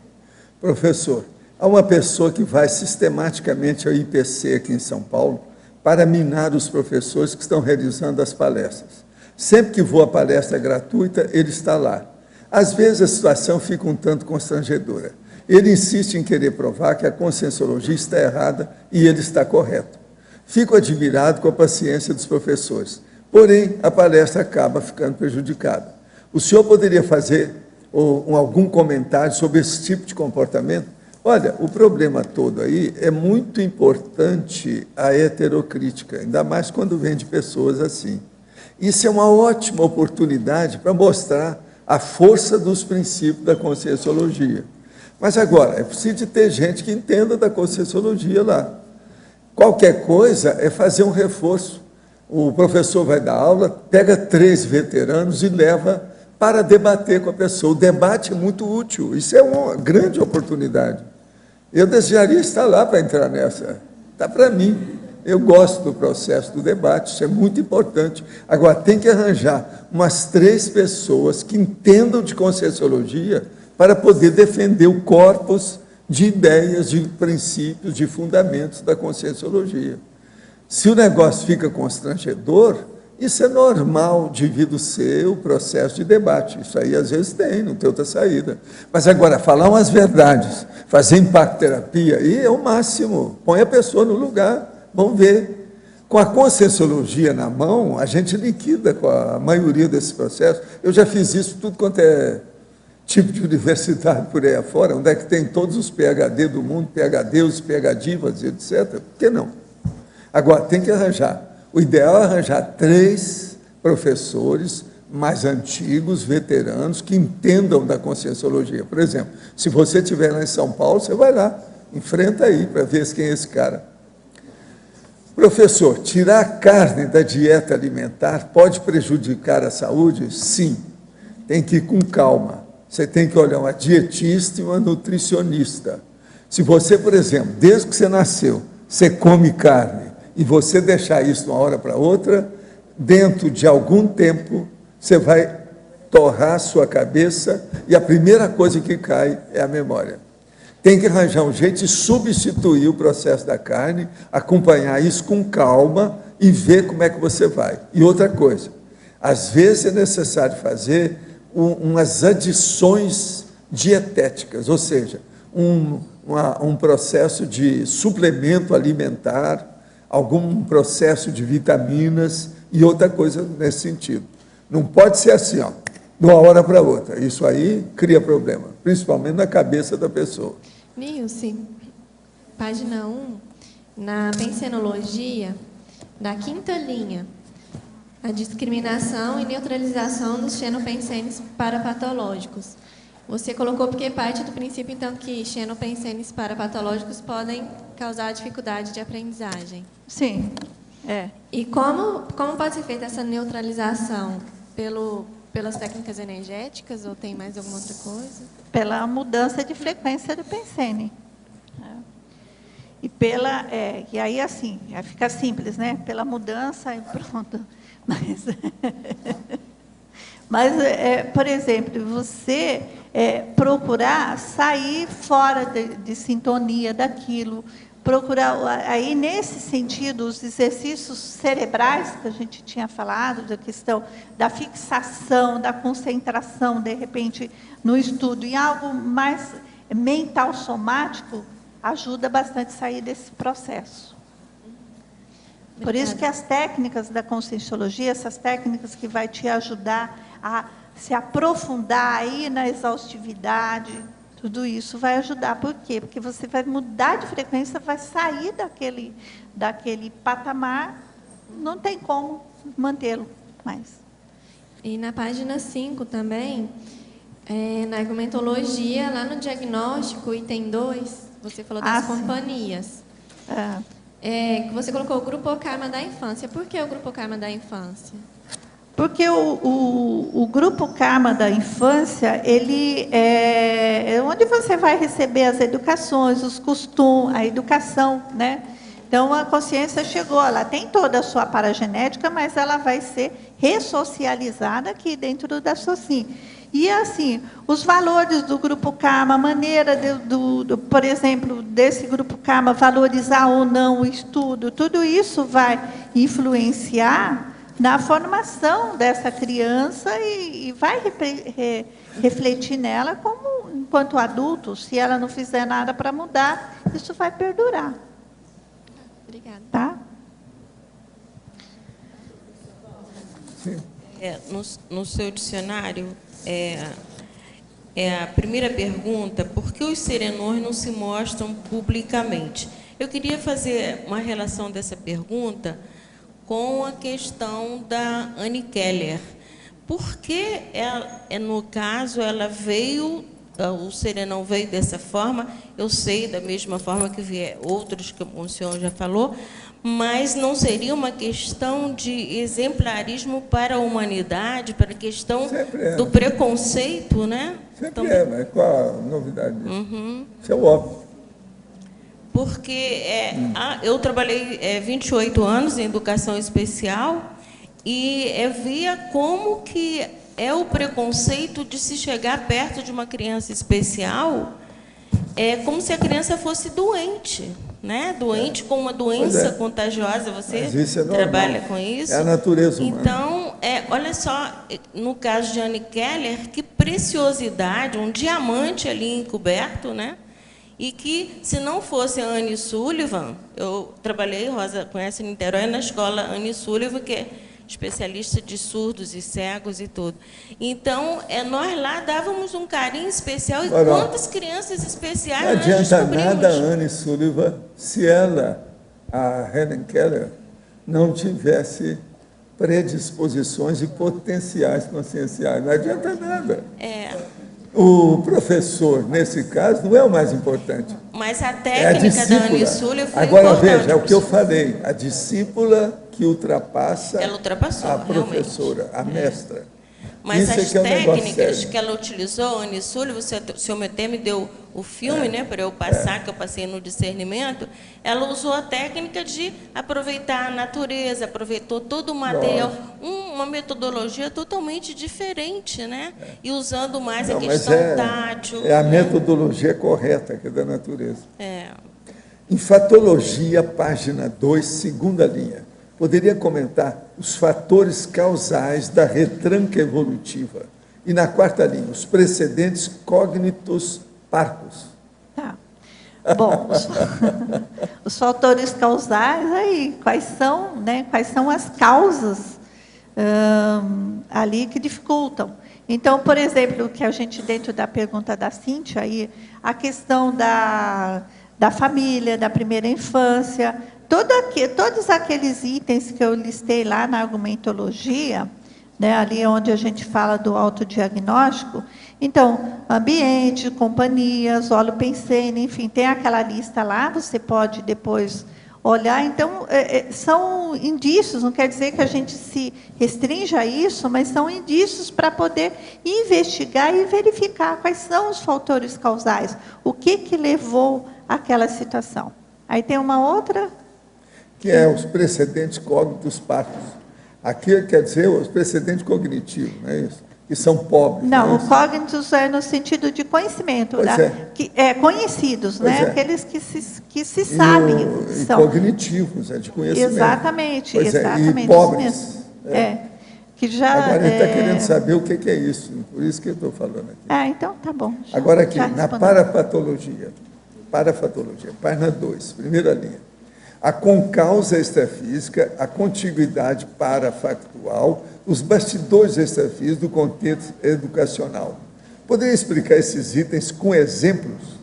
Professor, há uma pessoa que vai sistematicamente ao IPC aqui em São Paulo para minar os professores que estão realizando as palestras. Sempre que vou à palestra gratuita, ele está lá. Às vezes a situação fica um tanto constrangedora. Ele insiste em querer provar que a conscienciologia está errada e ele está correto. Fico admirado com a paciência dos professores, porém a palestra acaba ficando prejudicada. O senhor poderia fazer algum comentário sobre esse tipo de comportamento? Olha, o problema todo aí é muito importante a heterocrítica, ainda mais quando vem de pessoas assim. Isso é uma ótima oportunidade para mostrar a força dos princípios da conscienciologia. Mas agora, é preciso ter gente que entenda da conscienciologia lá. Qualquer coisa é fazer um reforço. O professor vai dar aula, pega 3 veteranos e leva para debater com a pessoa. O debate é muito útil, isso é uma grande oportunidade. Eu desejaria estar lá para entrar nessa. Está para mim. Eu gosto do processo do debate, isso é muito importante. Agora, tem que arranjar umas 3 pessoas que entendam de conscienciologia para poder defender o corpus de ideias, de princípios, de fundamentos da conscienciologia. Se o negócio fica constrangedor, isso é normal devido ser o processo de debate. Isso aí, às vezes, não tem outra saída. Mas agora, falar umas verdades, fazer impacto-terapia, aí é o máximo. Põe a pessoa no lugar, vamos ver. Com a conscienciologia na mão, a gente liquida com a maioria desses processos. Eu já fiz isso tudo quanto é tipo de universidade por aí afora, onde é que tem todos os PhD do mundo, PhDs, PhDivas, etc. Por que não? Agora, tem que arranjar. O ideal é arranjar 3 professores mais antigos, veteranos, que entendam da conscienciologia. Por exemplo, se você estiver lá em São Paulo, você vai lá, enfrenta aí para ver quem é esse cara. Professor, tirar a carne da dieta alimentar pode prejudicar a saúde? Sim. Tem que ir com calma. Você tem que olhar uma dietista e uma nutricionista. Se você, por exemplo, desde que você nasceu, você come carne, e você deixar isso de uma hora para outra, dentro de algum tempo, você vai torrar a sua cabeça, e a primeira coisa que cai é a memória. Tem que arranjar um jeito de substituir o processo da carne, acompanhar isso com calma e ver como é que você vai. E outra coisa, às vezes é necessário fazer umas adições dietéticas, ou seja, um processo de suplemento alimentar, algum processo de vitaminas e outra coisa nesse sentido. Não pode ser assim, ó, de uma hora para outra. Isso aí cria problema, principalmente na cabeça da pessoa. Nilce, página 1, na pensenologia, na 5ª linha, a discriminação e neutralização dos xenopensenes parapatológicos. Você colocou porque parte do princípio, então, que xenopensenes parapatológicos podem causar dificuldade de aprendizagem. Sim. E como pode ser feita essa neutralização? Pelas técnicas energéticas ou tem mais alguma outra coisa? Pela mudança de frequência do pensene. E aí, assim, fica simples, né? Pela mudança e pronto. Mas por exemplo, você procurar sair fora de sintonia daquilo, procurar, aí nesse sentido, os exercícios cerebrais que a gente tinha falado, da questão da fixação, da concentração, de repente, no estudo, em algo mais mental somático, ajuda bastante a sair desse processo. Por isso que as técnicas da conscienciologia, essas técnicas que vai te ajudar a se aprofundar aí na exaustividade, tudo isso vai ajudar. Por quê? Porque você vai mudar de frequência, vai sair daquele patamar, não tem como mantê-lo mais. E na página 5 também, na argumentologia, lá no diagnóstico, item 2, você falou das companhias. Você colocou o grupo karma da infância. Por que o grupo karma da infância? Porque o grupo karma da infância, ele é onde você vai receber as educações, os costumes, a educação, né? Então, a consciência chegou, ela tem toda a sua paragenética, mas ela vai ser ressocializada aqui dentro da SOCIM. E, assim, os valores do grupo karma, a maneira, por exemplo, desse grupo karma valorizar ou não o estudo, tudo isso vai influenciar na formação dessa criança e vai refletir nela como, enquanto adulto, se ela não fizer nada para mudar, isso vai perdurar. Obrigada. Tá? Sim. No seu dicionário, a primeira pergunta, por que os serenões não se mostram publicamente? Eu queria fazer uma relação dessa pergunta com a questão da Anne Keller. Por que, no caso, ela veio, o serenão veio dessa forma? Eu sei, da mesma forma que outros que o senhor já falou, mas não seria uma questão de exemplarismo para a humanidade, para a questão do preconceito, né? Sempre mas qual a novidade disso? Isso é óbvio. Porque eu trabalhei 28 anos em educação especial e via como que é o preconceito de se chegar perto de uma criança especial, como se a criança fosse doente, né? Doente com uma doença contagiosa. Você trabalha com isso? É a natureza humana. Então, olha só, no caso de Anne Keller, que preciosidade, um diamante ali encoberto, né? E que, se não fosse a Anne Sullivan, eu trabalhei, Rosa conhece em Niterói, na escola Anne Sullivan, que é especialista de surdos e cegos e tudo. Então, nós lá dávamos um carinho especial, e quantas crianças especiais não nós descobrimos. Não adianta nada a Anne Sullivan se ela, a Helen Keller, não tivesse predisposições e potenciais conscienciais. Não adianta nada. O professor, nesse caso, não é o mais importante. Mas a técnica da Anne Sullivan foi Agora, importante. veja, é o que eu falei, a discípula que ultrapassa ela ultrapassou, a professora, a mestra. Mas isso as técnicas que ela utilizou, Anne Sullivan, o senhor até me deu o filme, né, para eu passar, que eu passei no discernimento, ela usou a técnica de aproveitar a natureza, aproveitou todo o material, uma metodologia totalmente diferente, né? E usando mais a questão tátil. É a metodologia correta, que é da natureza. Em Fatologia, página 2, segunda linha. Poderia comentar os fatores causais da retranca evolutiva. E na quarta linha, os precedentes cognitos parcos. Tá. Bom, os fatores causais, aí, quais são as causas ali que dificultam? Então, por exemplo, o que a gente, dentro da pergunta da Cíntia, aí, a questão da família, da primeira infância, todos aqueles itens que eu listei lá na argumentologia, né, ali onde a gente fala do autodiagnóstico, então, ambiente, companhias, holopensene, enfim, tem aquela lista lá, você pode depois olhar. Então, são indícios, não quer dizer que a gente se restrinja a isso, mas são indícios para poder investigar e verificar quais são os fatores causais, o que levou àquela situação. Aí tem uma outra... que é os precedentes cognitos parcos. Aqui quer dizer os precedentes cognitivos, não é isso? Que são pobres. Não, o cognitus é no sentido de conhecimento, conhecidos, né? Aqueles que se sabem. E cognitivos, de conhecimento. Exatamente, exatamente. E pobres. Que já, agora ele está querendo saber o que é isso, por isso que eu estou falando aqui. Então tá bom. Agora aqui, na parafatologia, página 2, primeira linha. A concausa extrafísica, a contiguidade parafactual, os bastidores extrafísicos do contexto educacional. Poderia explicar esses itens com exemplos?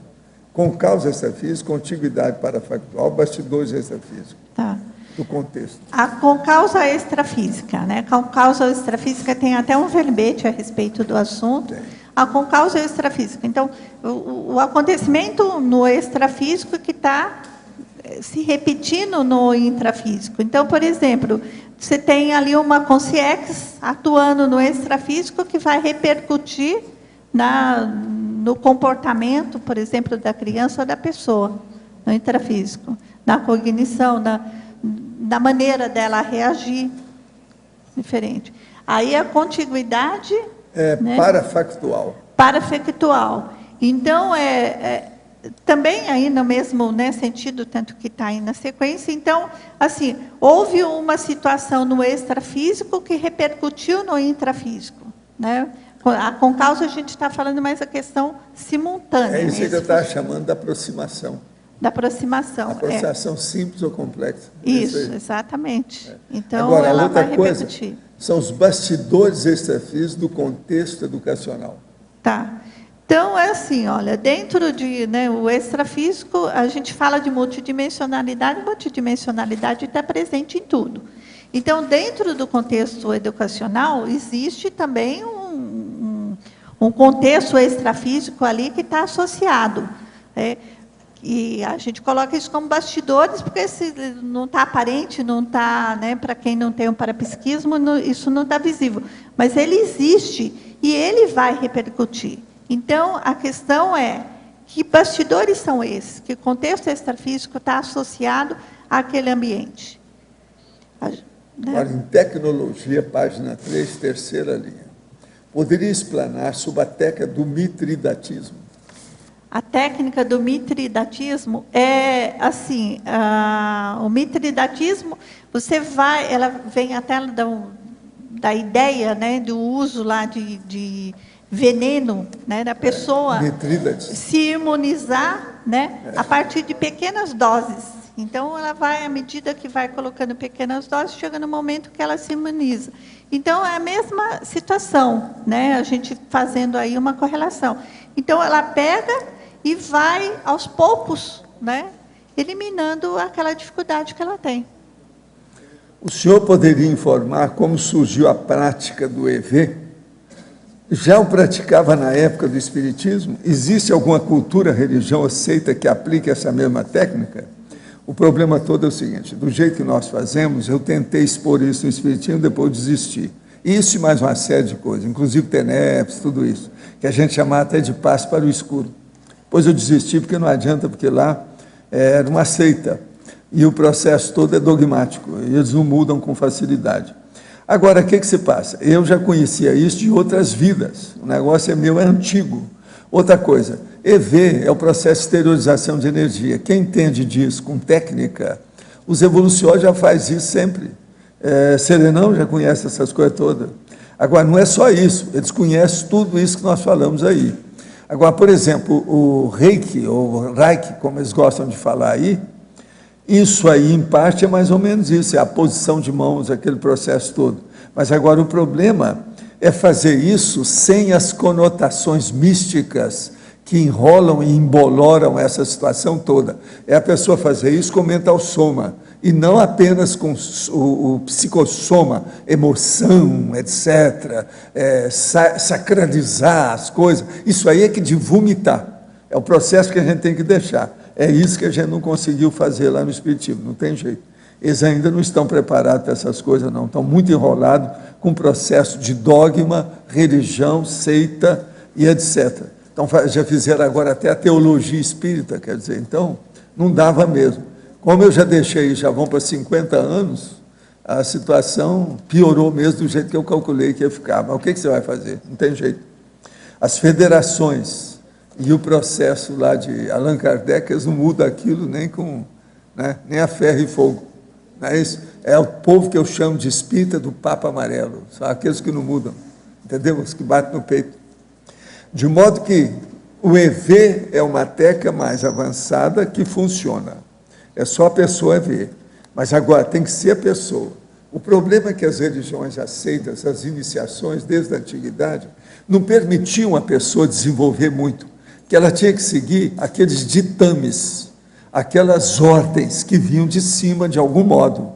Concausa extrafísica, contiguidade parafactual, bastidores extrafísicos. Tá. Do contexto. A concausa extrafísica, né? A concausa extrafísica tem até um verbete a respeito do assunto. A concausa extrafísica. Então, o acontecimento no extrafísico que está se repetindo no intrafísico. Então, por exemplo, você tem ali uma consciex atuando no extrafísico que vai repercutir no comportamento, por exemplo, da criança ou da pessoa, no intrafísico, na cognição, na maneira dela reagir, diferente. Aí a contiguidade... né? Parafactual. Parafactual. Então, também aí no mesmo, né, sentido, tanto que está aí na sequência. Então, assim, houve uma situação no extrafísico que repercutiu no intrafísico, né? Com causa a gente está falando mais a questão simultânea. É isso que eu estava chamando da aproximação. Da aproximação. Aproximação simples ou complexa. Isso, exatamente. Então, agora, ela outra vai coisa repercutir. São os bastidores extrafísicos do contexto educacional. Tá. Então, é assim, olha, dentro o extrafísico, a gente fala de multidimensionalidade está presente em tudo. Então, dentro do contexto educacional, existe também um contexto extrafísico ali que está associado. E a gente coloca isso como bastidores, porque se não está aparente, não está, né, para quem não tem um parapsiquismo, isso não está visível. Mas ele existe e ele vai repercutir. Então, a questão é, que bastidores são esses? Que contexto extrafísico está associado àquele ambiente? Agora, em tecnologia, página 3, terceira linha. Poderia explanar sobre a técnica do mitridatismo? A técnica do mitridatismo é assim, o mitridatismo, ela vem até da ideia, né, do uso lá de veneno, né, da pessoa se imunizar né? A partir de pequenas doses. Então, ela vai, à medida que vai colocando pequenas doses, chega no momento que ela se imuniza. Então, é a mesma situação, né? A gente fazendo aí uma correlação. Então, ela pega e vai, aos poucos, né, eliminando aquela dificuldade que ela tem. O senhor poderia informar como surgiu a prática do EV? Já o praticava na época do Espiritismo? Existe alguma cultura, religião ou seita que aplique essa mesma técnica? O problema todo é o seguinte: do jeito que nós fazemos, eu tentei expor isso no Espiritismo, depois desisti. Isso e mais uma série de coisas, inclusive TENEPS, tudo isso, que a gente chamava até de passo para o escuro. Depois eu desisti, porque não adianta, porque lá era uma seita, e o processo todo é dogmático, e eles não mudam com facilidade. Agora, o que se passa? Eu já conhecia isso de outras vidas, o negócio é meu, é antigo. Outra coisa, EV é o processo de exteriorização de energia. Quem entende disso com técnica, os evoluciólogos já faz isso sempre. Serenão já conhece essas coisas todas. Agora, não é só isso, eles conhecem tudo isso que nós falamos aí. Agora, por exemplo, o Reiki, ou Reiki, como eles gostam de falar aí, isso aí, em parte, é mais ou menos isso, é a posição de mãos, aquele processo todo. Mas agora o problema é fazer isso sem as conotações místicas que enrolam e emboloram essa situação toda. É a pessoa fazer isso com mental soma, e não apenas com o psicossoma, emoção, etc., sacralizar as coisas. Isso aí é que de vomitar. É o processo que a gente tem que deixar. É isso que a gente não conseguiu fazer lá no Espiritismo, não tem jeito. Eles ainda não estão preparados para essas coisas, não. Estão muito enrolados com o processo de dogma, religião, seita e etc. Então, já fizeram agora até a teologia espírita, quer dizer, então, não dava mesmo. Como eu já deixei, já vão para 50 anos, a situação piorou mesmo do jeito que eu calculei que ia ficar. Mas o que você vai fazer? Não tem jeito. As federações e o processo lá de Allan Kardec, eles não mudam aquilo nem com, né, nem a ferro e fogo. Não é isso? É o povo que eu chamo de espírita do Papa Amarelo. São aqueles que não mudam, entendeu? Os que batem no peito. De modo que o EV é uma técnica mais avançada que funciona. É só a pessoa ver. Mas agora tem que ser a pessoa. O problema é que as religiões aceitas, as iniciações, desde a antiguidade, não permitiam a pessoa desenvolver muito, que ela tinha que seguir aqueles ditames, aquelas ordens que vinham de cima de algum modo.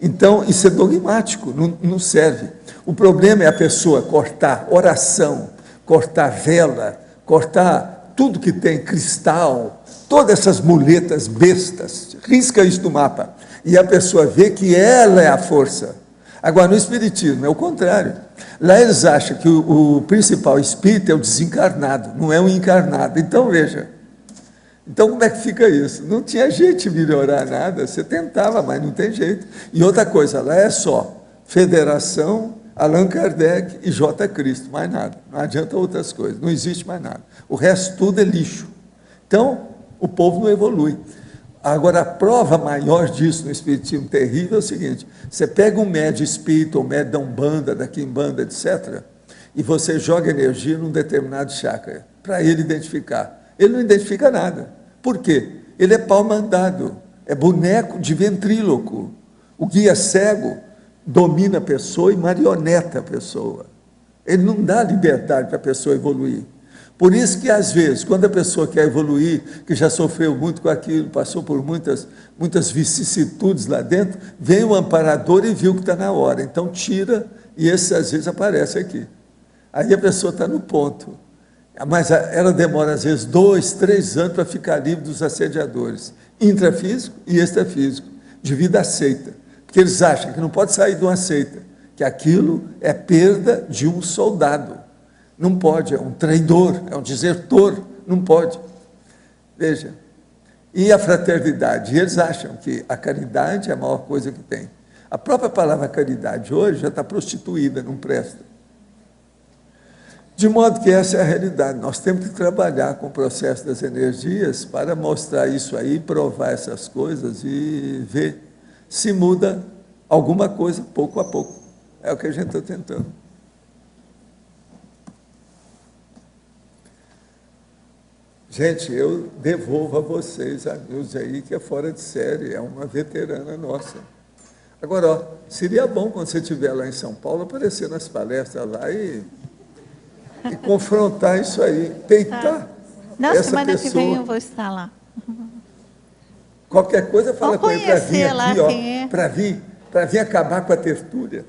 Então, isso é dogmático, não serve. O problema é a pessoa cortar oração, cortar vela, cortar tudo que tem cristal, todas essas muletas bestas, risca isso do mapa, e a pessoa vê que ela é a força. Agora, no Espiritismo, é o contrário. Lá eles acham que o principal espírito é o desencarnado, não é o encarnado. Então, veja, então como é que fica isso? Não tinha jeito de melhorar nada, você tentava, mas não tem jeito. E outra coisa, lá é só federação, Allan Kardec e J. Cristo, mais nada. Não adianta outras coisas, não existe mais nada. O resto tudo é lixo. Então, o povo não evolui. Agora, a prova maior disso no Espiritismo terrível é o seguinte: você pega um médio espírita, ou médio da Umbanda, da Quimbanda, etc., e você joga energia num determinado chakra, para ele identificar. Ele não identifica nada. Por quê? Ele é pau mandado, é boneco de ventríloco. O guia cego domina a pessoa e marioneta a pessoa. Ele não dá liberdade para a pessoa evoluir. Por isso que, às vezes, quando a pessoa quer evoluir, que já sofreu muito com aquilo, passou por muitas vicissitudes lá dentro, vem o amparador e viu que está na hora. Então, tira, e esse, às vezes, aparece aqui. Aí a pessoa está no ponto. Mas ela demora, às vezes, 2, 3 anos para ficar livre dos assediadores, intrafísico e extrafísico, de vida aceita. Porque eles acham que não pode sair de uma seita, que aquilo é perda de um soldado. Não pode, é um traidor, é um desertor, não pode. Veja, e a fraternidade? Eles acham que a caridade é a maior coisa que tem. A própria palavra caridade hoje já está prostituída, não presta. De modo que essa é a realidade. Nós temos que trabalhar com o processo das energias para mostrar isso aí, provar essas coisas e ver se muda alguma coisa pouco a pouco. É o que a gente está tentando. Gente, eu devolvo a vocês a Nilce aí, que é fora de série, é uma veterana nossa. Agora, ó, seria bom quando você estiver lá em São Paulo, aparecer nas palestras lá e confrontar isso aí, peitar Na essa semana pessoa. que vem eu vou estar lá. Qualquer coisa, fala com ele para vir aqui, ó, é. para vir acabar com a tertúlia.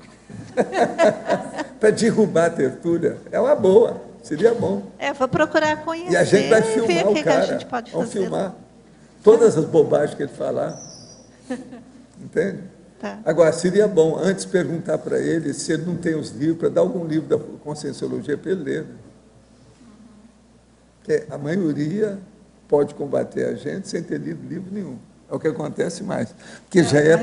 Para derrubar a tertúlia. É uma boa, seria bom. Vou procurar conhecer. E a gente vai filmar o cara. A gente pode Vamos fazer. filmar todas as bobagens que ele falar. Entende? Tá. Agora, seria bom antes perguntar para ele se ele não tem os livros, para dar algum livro da Conscienciologia para ele ler. Né? Porque a maioria pode combater a gente sem ter lido livro nenhum. É o que acontece mais. Porque já é a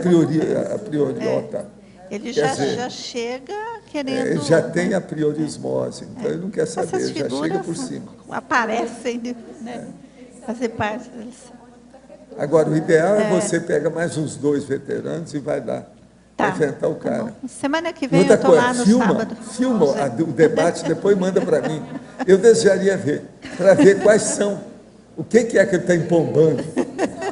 prioriota. Ele já chega querendo... Ele já tem a priorismose, então ele não quer saber, Essas já chega por figuras cima. aparecem, né? Fazer parte deles. Agora, o ideal é você pega mais uns 2 veteranos e vai lá, para enfrentar o cara. Semana que vem Outra eu estou lá no filma, sábado. filma o debate, depois manda para mim. Eu desejaria ver, para ver quais são, o que é que ele está empombando.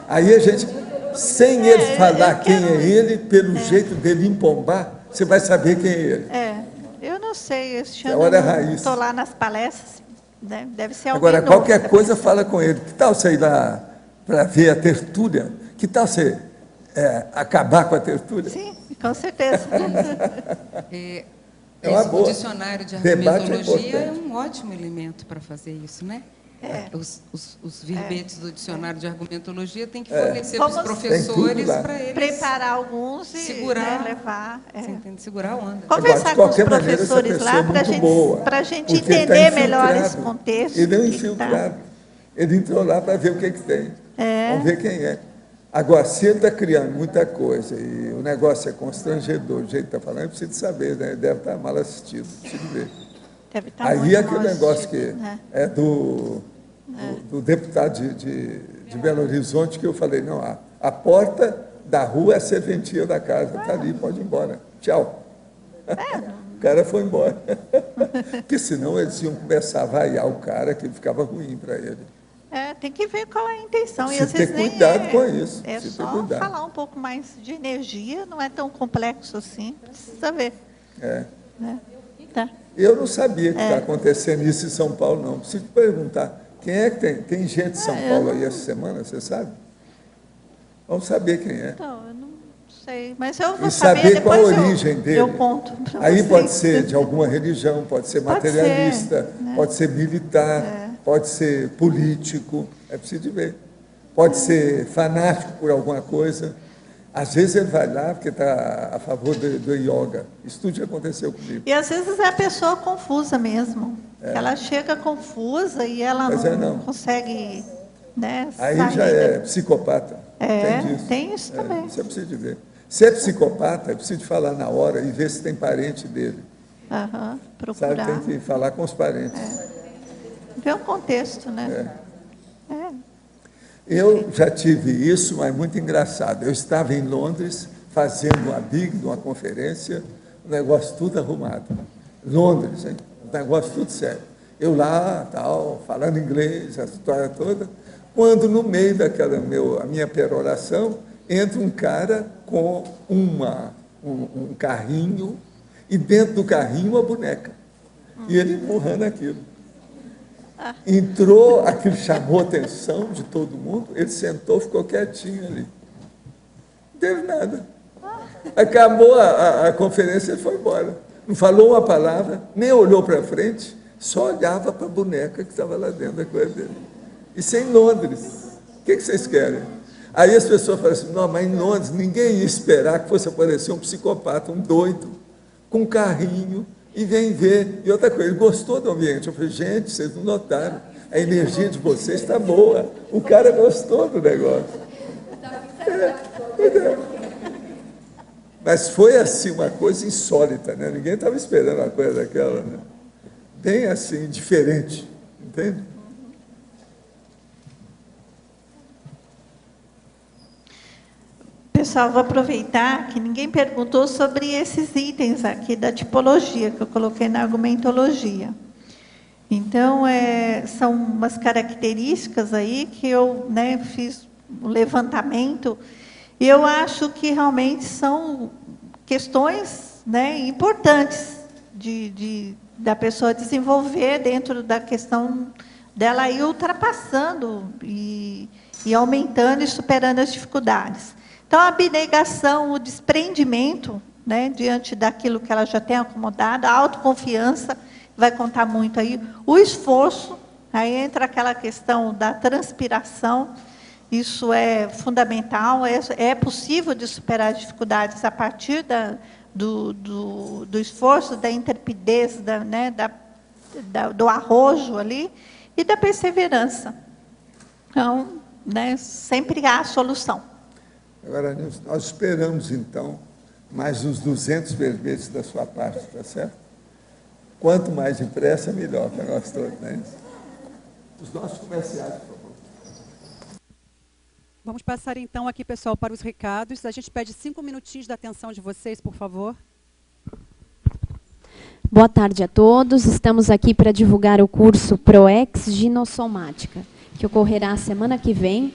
Aí a gente, sem ele falar quem é ele, pelo jeito dele empombar, você vai saber quem é ele. Eu não sei, este É ano hora eu raiz. estou lá nas palestras, né? Deve ser alguém Agora, novo. qualquer coisa, fala com ele. Que tal você ir lá para ver a tertúlia? Que tal você acabar com a tertúlia? Sim, com certeza. uma boa. O dicionário de Debate é argumentologia é importante. um ótimo elemento para fazer isso, né? Os verbetes do dicionário de argumentologia tem que fornecer para os professores para eles preparar alguns e segurar, levar. Você entende? Segurar a onda. Conversar com os professores lá para a gente entender melhor esse contexto. Ele é um infiltrado. Ele entrou lá para ver o que tem. Vamos ver quem é. Agora, se ele está criando muita coisa e o negócio é constrangedor, do jeito que está falando, precisa saber, né? Ele deve estar mal assistido, precisa ver. Deve estar Aí muito aquele mal negócio assistido, que né? é do deputado de Belo Horizonte, que eu falei, não, a porta da rua é a serventia da casa, está ali, pode ir embora. Tchau. O cara foi embora. Porque senão eles iam começar a vaiar o cara, que ficava ruim para ele. Tem que ver qual é a intenção. Precisa E às vezes ter nem cuidado com isso. É Precisa ter só cuidado. falar um pouco mais de energia, não é tão complexo assim. Precisa ver. Né? Tá. Eu não sabia que está acontecendo isso em São Paulo, não. Preciso te perguntar, quem é que tem? Tem gente de São Paulo aí essa semana, você sabe? Vamos saber quem é. Então, eu não sei. Mas eu vou E saber qual a depois origem dele. Eu conto para Aí vocês. pode ser de alguma religião, pode ser materialista, ser, né? pode ser militar, pode ser político, é preciso ver. Pode ser fanático por alguma coisa. Às vezes ele vai lá porque está a favor do yoga. Isso tudo já aconteceu comigo. E às vezes é a pessoa confusa mesmo. Ela chega confusa e ela não consegue, né, Aí sair já é psicopata. tem isso também. Isso é preciso de ver. Se é psicopata, é preciso falar na hora e ver se tem parente dele. Procurar. Sabe, tem que falar com os parentes. Ver o contexto, né? Eu já tive isso, mas muito engraçado. Eu estava em Londres fazendo uma big, uma conferência, o negócio tudo arrumado. Londres, hein? O negócio tudo sério. Eu lá, tal, falando inglês, a história toda, quando no meio daquela a minha peroração, entra um cara com um carrinho, e dentro do carrinho uma boneca. E ele empurrando aquilo. Entrou, aquilo chamou a atenção de todo mundo, ele sentou, ficou quietinho ali. Não teve nada. Acabou a conferência, ele foi embora. Não falou uma palavra, nem olhou para frente, só olhava para a boneca que estava lá dentro da coisa dele. Isso é em Londres. O que vocês querem? Aí as pessoas falam assim, não, mas em Londres ninguém ia esperar que fosse aparecer um psicopata, um doido, com um carrinho, e vem ver. E outra coisa, ele gostou do ambiente. Eu falei, gente, vocês não notaram, a energia de vocês está boa. O cara gostou do negócio. Mas foi assim uma coisa insólita, né? Ninguém estava esperando uma coisa daquela, né? Bem assim, diferente, entende? Pessoal, vou aproveitar que ninguém perguntou sobre esses itens aqui da tipologia, que eu coloquei na argumentologia. Então, são umas características aí que eu, né, fiz um levantamento, e eu acho que realmente são questões, né, importantes da pessoa desenvolver dentro da questão dela ir ultrapassando e aumentando e superando as dificuldades. Então, a abnegação, o desprendimento, né, diante daquilo que ela já tem acomodado, a autoconfiança, vai contar muito aí, o esforço, aí entra aquela questão da transpiração, isso é fundamental, é possível de superar as dificuldades a partir do esforço, da intrepidez, né, do arrojo ali, e da perseverança. Então, né, sempre há a solução. Agora, nós esperamos, então, mais uns 200 verbetes da sua parte, tá certo? Quanto mais depressa, melhor para nós todos, né? Os nossos comerciais, por favor. Vamos passar, então, aqui, pessoal, para os recados. A gente pede 5 minutinhos da atenção de vocês, por favor. Boa tarde a todos. Estamos aqui para divulgar o curso ProEx Ginossomática, que ocorrerá semana que vem,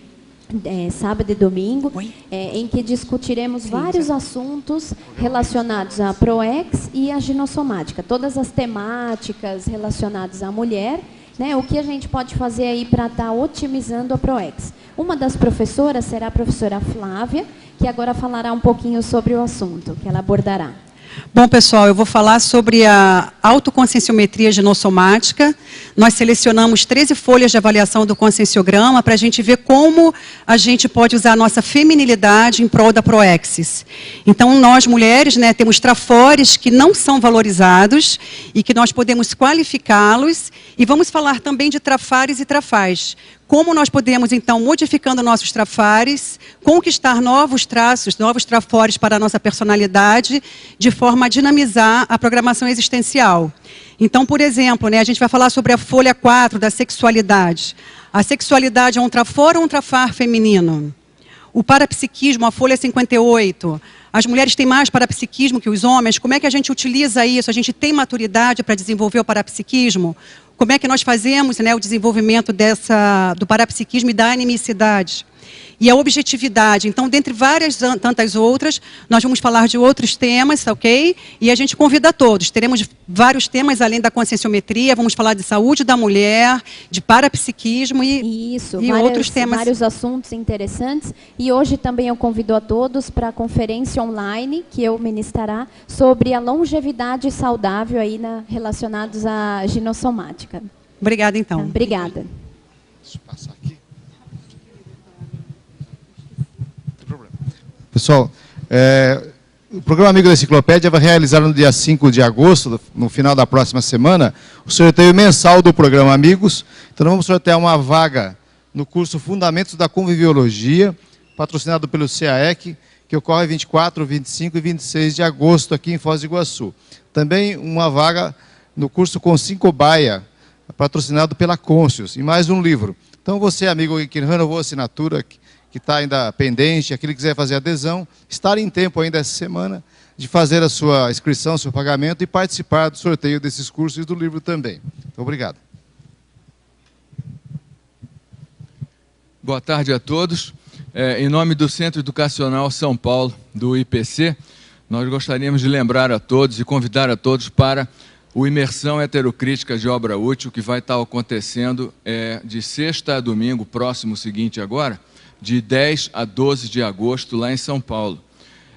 sábado e domingo, em que discutiremos vários assuntos relacionados à ProEx e à ginossomática. Todas as temáticas relacionadas à mulher, né, o que a gente pode fazer aí para estar otimizando a ProEx. Uma das professoras será a professora Flávia, que agora falará um pouquinho sobre o assunto, que ela abordará. Bom, pessoal, eu vou falar sobre a autoconscienciometria ginossomática. Nós selecionamos 13 folhas de avaliação do conscienciograma para a gente ver como a gente pode usar a nossa feminilidade em prol da ProExis. Então, nós, mulheres, né, temos trafores que não são valorizados e que nós podemos qualificá-los. E vamos falar também de trafares e trafais. Como nós podemos, então, modificando nossos trafares, conquistar novos traços, novos trafores para a nossa personalidade, de forma a dinamizar a programação existencial. Então, por exemplo, né, a gente vai falar sobre a folha 4 da sexualidade. A sexualidade é um trafor ou um trafar feminino? O parapsiquismo, a folha 58. As mulheres têm mais parapsiquismo que os homens. Como é que a gente utiliza isso? A gente tem maturidade para desenvolver o parapsiquismo? Como é que nós fazemos, né, o desenvolvimento do parapsiquismo e da animicidade? E a objetividade. Então, dentre várias tantas outras, nós vamos falar de outros temas, ok? E a gente convida a todos. Teremos vários temas além da conscienciometria, vamos falar de saúde da mulher, de parapsiquismo e outros temas. Vários assuntos interessantes. E hoje também eu convido a todos para a conferência online que eu ministrará sobre a longevidade saudável aí relacionados à ginossomática. Obrigada, então. Obrigada. Deixa eu passar aqui. Pessoal, o programa Amigo da Enciclopédia vai realizar no dia 5 de agosto, no final da próxima semana, o sorteio mensal do programa Amigos. Então, nós vamos sortear uma vaga no curso Fundamentos da Conviviologia, patrocinado pelo CAEC, que ocorre 24, 25 e 26 de agosto aqui em Foz do Iguaçu. Também uma vaga no curso Consim Baia, patrocinado pela Conscius, e mais um livro. Então, você, amigo que renovou a assinatura, que está ainda pendente, aquele que quiser fazer adesão, estar em tempo ainda essa semana de fazer a sua inscrição, seu pagamento e participar do sorteio desses cursos e do livro também. Então, obrigado. Boa tarde a todos. Em nome do Centro Educacional São Paulo, do IPC, nós gostaríamos de lembrar a todos e convidar a todos para o Imersão Heterocrítica de Obra Útil, que vai estar acontecendo de sexta a domingo, próximo seguinte agora, de 10 a 12 de agosto, lá em São Paulo.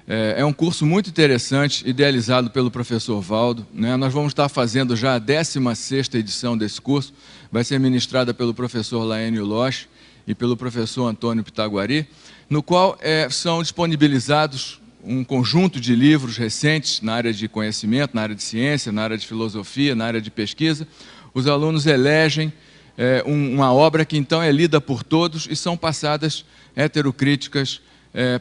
É um curso muito interessante, idealizado pelo professor Valdo, né? Nós vamos estar fazendo já a 16ª edição desse curso, vai ser ministrada pelo professor Laênio Loche e pelo professor Antônio Pitaguari, no qual são disponibilizados um conjunto de livros recentes na área de conhecimento, na área de ciência, na área de filosofia, na área de pesquisa. Os alunos elegem uma obra que então é lida por todos e são passadas heterocríticas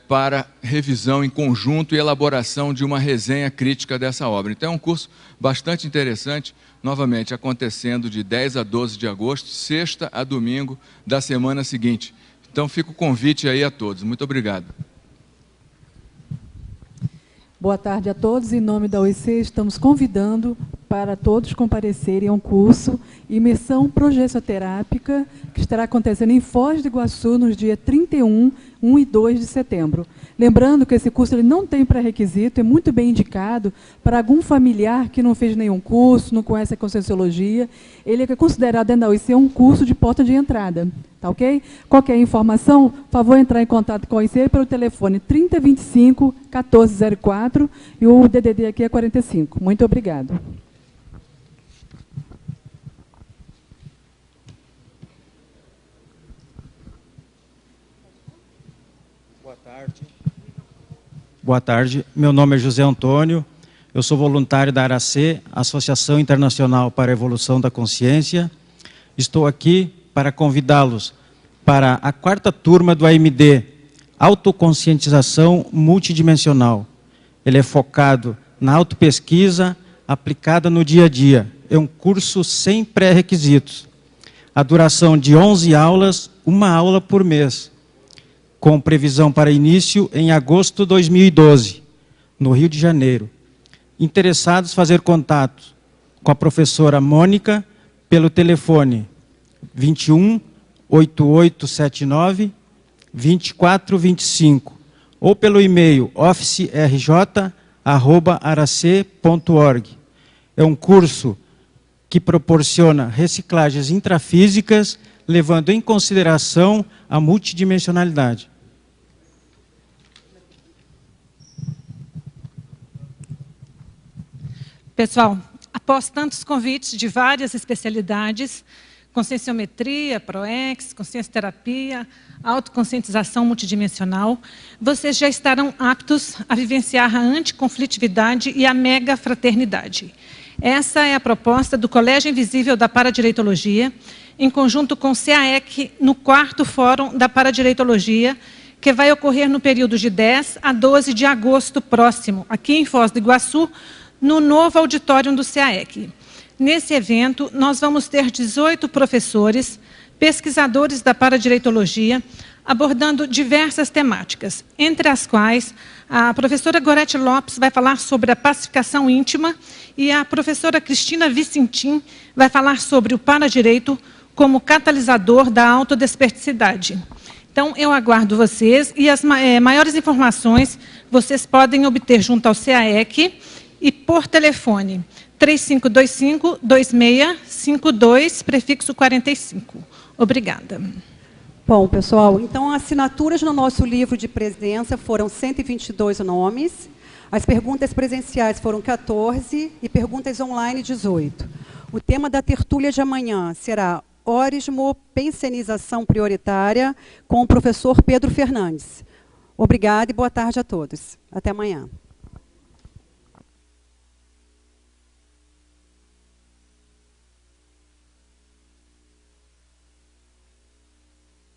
para revisão em conjunto e elaboração de uma resenha crítica dessa obra. Então é um curso bastante interessante, novamente acontecendo de 10 a 12 de agosto, sexta a domingo da semana seguinte. Então fica o convite aí a todos. Muito obrigado. Boa tarde a todos. Em nome da OIC, estamos convidando para todos comparecerem a um curso Imersão Progessoterápica, que estará acontecendo em Foz do Iguaçu, nos dias 31, 1 e 2 de setembro. Lembrando que esse curso ele não tem pré-requisito, é muito bem indicado para algum familiar que não fez nenhum curso, não conhece a Conscienciologia. Ele é considerado dentro da OIC um curso de porta de entrada. Tá ok? Qualquer informação, por favor, entrar em contato com a OIC pelo telefone 3025 1404 e o DDD aqui é 45. Muito obrigado. Boa tarde, meu nome é José Antônio, eu sou voluntário da ARAC, Associação Internacional para a Evolução da Consciência. Estou aqui para convidá-los para a 4ª turma do AMD, Autoconscientização Multidimensional. Ele é focado na autopesquisa aplicada no dia a dia. É um curso sem pré-requisitos. A duração de 11 aulas, 1 aula por mês, com previsão para início em agosto de 2012, no Rio de Janeiro. Interessados, fazer contato com a professora Mônica pelo telefone 21 8879 2425 ou pelo e-mail officerj@arac.org. É um curso que proporciona reciclagens intrafísicas, levando em consideração a multidimensionalidade. Pessoal, após tantos convites de várias especialidades, conscienciometria, ProEx, consciencioterapia, autoconscientização multidimensional, vocês já estarão aptos a vivenciar a anticonflitividade e a mega fraternidade. Essa é a proposta do Colégio Invisível da Paradireitologia, em conjunto com o CAEC, no 4º Fórum da Paradireitologia, que vai ocorrer no período de 10 a 12 de agosto próximo, aqui em Foz do Iguaçu, no novo auditório do CAEC. Nesse evento, nós vamos ter 18 professores, pesquisadores da Paradireitologia, abordando diversas temáticas, entre as quais a professora Gorete Lopes vai falar sobre a pacificação íntima e a professora Cristina Vicentim vai falar sobre o paradireito como catalisador da autodesperticidade. Então, eu aguardo vocês e as maiores informações vocês podem obter junto ao CAEC e por telefone 3525-2652, prefixo 45. Obrigada. Bom, pessoal, então assinaturas no nosso livro de presença foram 122 nomes, as perguntas presenciais foram 14 e perguntas online 18. O tema da tertúlia de amanhã será Orismo, Pensenização Prioritária, com o professor Pedro Fernandes. Obrigada e boa tarde a todos. Até amanhã.